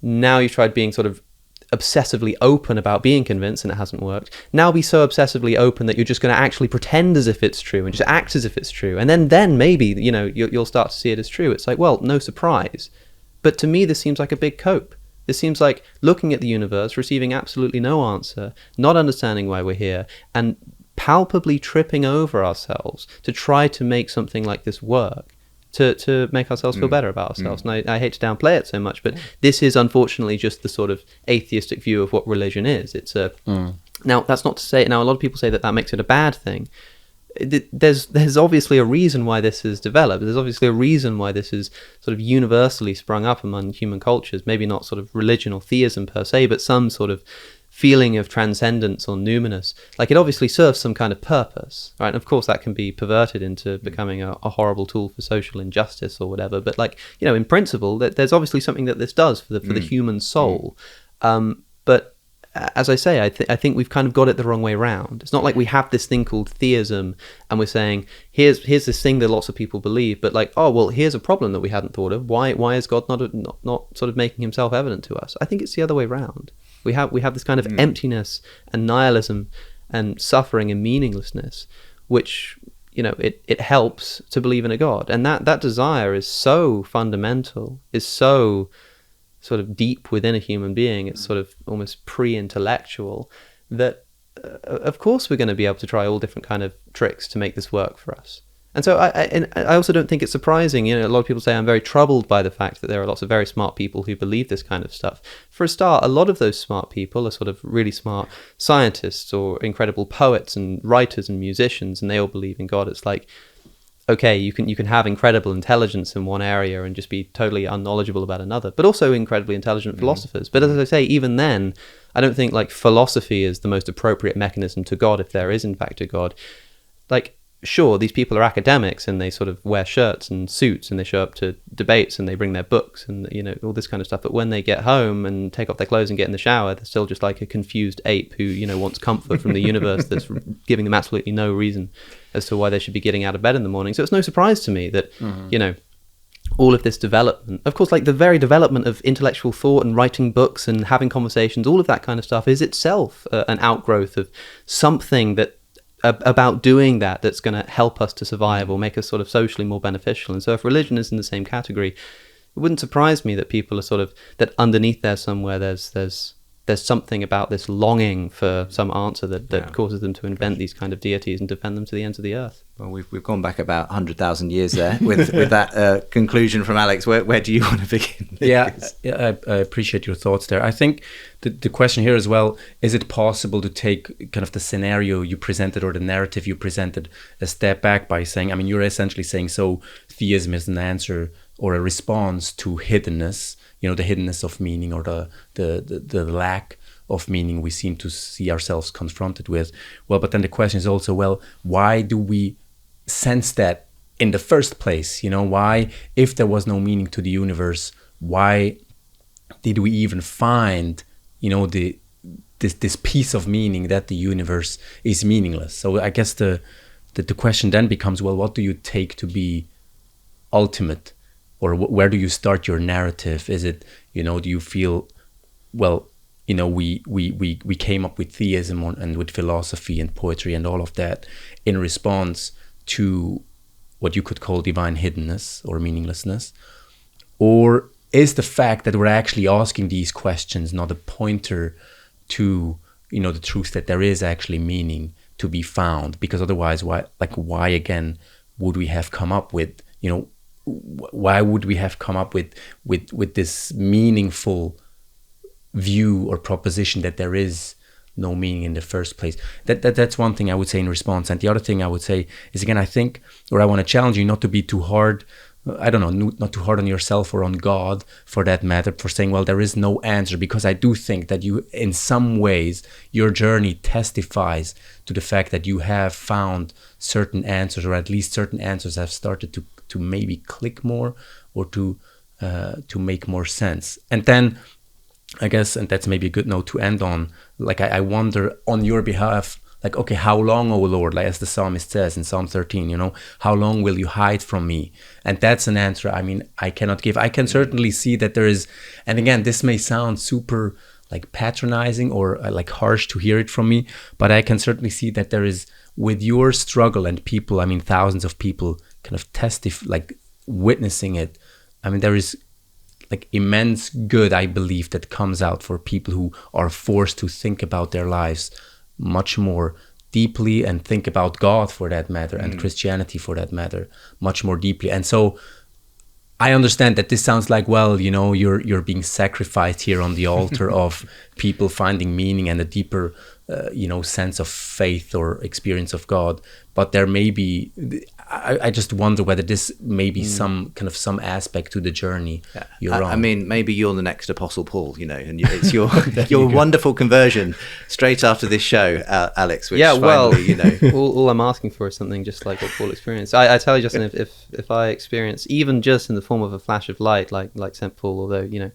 Now you've tried being sort of obsessively open about being convinced and it hasn't worked. Now be so obsessively open that you're just going to actually pretend as if it's true and just act as if it's true. And then maybe, you'll start to see it as true. It's like, well, no surprise. But to me, this seems like a big cope. This seems like looking at the universe, receiving absolutely no answer, not understanding why we're here, and palpably tripping over ourselves to try to make something like this work, to make ourselves feel better about ourselves. And I hate to downplay it so much, but this is unfortunately just the sort of atheistic view of what religion is. It's now that's not to say, now a lot of people say that makes it a bad thing. There's obviously a reason why this has developed. There's obviously a reason why this is sort of universally sprung up among human cultures. Maybe not sort of religion or theism per se, but some sort of feeling of transcendence or numinous. Like, it obviously serves some kind of purpose, right? And of course that can be perverted into becoming a horrible tool for social injustice or whatever, but like, in principle, there's obviously something that this does for the human soul. But as I say, I think we've kind of got it the wrong way around. It's not like we have this thing called theism and we're saying, here's this thing that lots of people believe, but like, oh, well, here's a problem that we hadn't thought of. Why is God not sort of making himself evident to us? I think it's the other way around. We have this kind of emptiness and nihilism and suffering and meaninglessness, which, it helps to believe in a God. And that desire is so fundamental, is so sort of deep within a human being. It's sort of almost pre-intellectual that, of course, we're going to be able to try all different kind of tricks to make this work for us. And so I also don't think it's surprising. A lot of people say I'm very troubled by the fact that there are lots of very smart people who believe this kind of stuff. For a start, a lot of those smart people are sort of really smart scientists or incredible poets and writers and musicians, and they all believe in God. It's like, okay, you can have incredible intelligence in one area and just be totally unknowledgeable about another, but also incredibly intelligent philosophers. But as I say, even then, I don't think like philosophy is the most appropriate mechanism to God, if there is in fact a God. Like, sure, these people are academics and they sort of wear shirts and suits and they show up to debates and they bring their books and, all this kind of stuff. But when they get home and take off their clothes and get in the shower, they're still just like a confused ape who, wants comfort from the universe that's giving them absolutely no reason as to why they should be getting out of bed in the morning. So it's no surprise to me that, all of this development, of course, like the very development of intellectual thought and writing books and having conversations, all of that kind of stuff is itself an outgrowth of something that about doing that's going to help us to survive or make us sort of socially more beneficial. And so if religion is in the same category, it wouldn't surprise me that people are sort of, that underneath there somewhere there's there's something about this longing for some answer that causes them to invent these kind of deities and defend them to the ends of the earth. Well, we've gone back about 100,000 years there with that conclusion from Alex. Where do you want to begin? I appreciate your thoughts there. I think the question here as well, is it possible to take kind of the scenario you presented or the narrative you presented a step back by saying, I mean, you're essentially saying, so theism is an answer or a response to hiddenness, the hiddenness of meaning, or the lack of meaning we seem to see ourselves confronted with. Well, but then the question is also, well, why do we sense that in the first place? Why, if there was no meaning to the universe, why did we even find, this piece of meaning that the universe is meaningless? So I guess the question then becomes, well, what do you take to be ultimate? Or where do you start your narrative? Is it, do you feel, well, we came up with theism and with philosophy and poetry and all of that in response to what you could call divine hiddenness or meaninglessness? Or is the fact that we're actually asking these questions not a pointer to, the truth that there is actually meaning to be found? Because otherwise, why again would we have come up with, why would we have come up with this meaningful view or proposition that there is no meaning in the first place? That's one thing I would say in response. And the other thing I would say is, again, I think, or I want to challenge you not to be too hard, not too hard on yourself or on God for that matter, for saying, well, there is no answer, because I do think that you, in some ways, your journey testifies to the fact that you have found certain answers, or at least certain answers have started to maybe click more, or to make more sense. And then I guess, and that's maybe a good note to end on, I wonder on your behalf, okay, how long, O Lord, as the psalmist says in Psalm 13, how long will you hide from me? And that's an answer, I cannot give. I can certainly see that there is, and again, this may sound super patronizing or harsh to hear it from me, but I can certainly see that there is, with your struggle and people, thousands of people kind of witnessing it, there is immense good, I believe, that comes out for people who are forced to think about their lives much more deeply, and think about God for that matter, and Christianity for that matter, much more deeply. And so I understand that this sounds like, well, you're being sacrificed here on the altar of people finding meaning and a deeper sense of faith or experience of God. But there may be, I just wonder whether this may be some aspect to the journey you're on. Maybe you're the next Apostle Paul, and it's your your wonderful conversion straight after this show, Alex. Which finally, all I'm asking for is something just like what Paul experienced. I tell you, Justin, if I experience, even just in the form of a flash of light, like St. Paul, although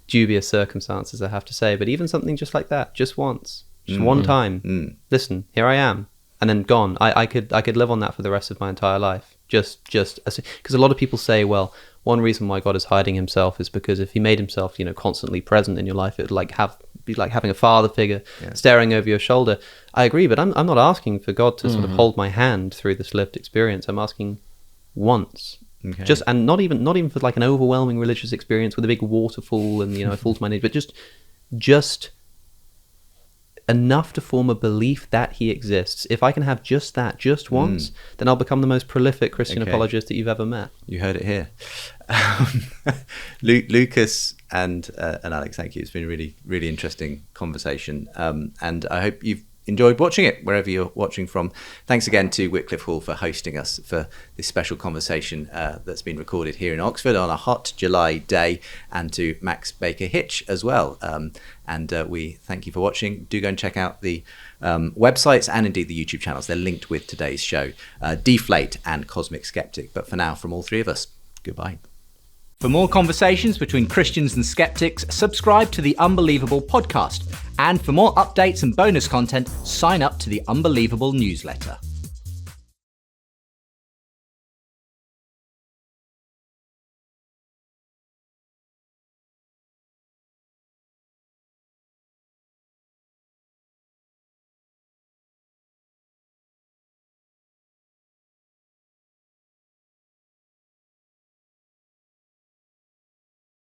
dubious circumstances, I have to say, but even something just like that, just once, just one time. Listen, here I am. And then gone. I could live on that for the rest of my entire life. Just because a lot of people say, well, one reason why God is hiding himself is because if he made himself, constantly present in your life, it would be like having a father figure staring over your shoulder. I agree, but I'm not asking for God to sort of hold my hand through this lived experience. I'm asking once. Okay. And not even for an overwhelming religious experience with a big waterfall and a fall to my knees, but just enough to form a belief that he exists. If I can have just that, just once, then I'll become the most prolific Christian apologist that you've ever met. You heard it here. Lukas and Alex, thank you. It's been a really, really interesting conversation. And I hope you've enjoyed watching it wherever you're watching from. Thanks again to Wycliffe Hall for hosting us for this special conversation that's been recorded here in Oxford on a hot July day, and to Max Baker-Hytch as well. And we thank you for watching. Do go and check out the websites and indeed the YouTube channels. They're linked with today's show, Deflate and Cosmic Skeptic. But for now, from all three of us, goodbye. For more conversations between Christians and skeptics, subscribe to the Unbelievable podcast. And for more updates and bonus content, sign up to the Unbelievable newsletter.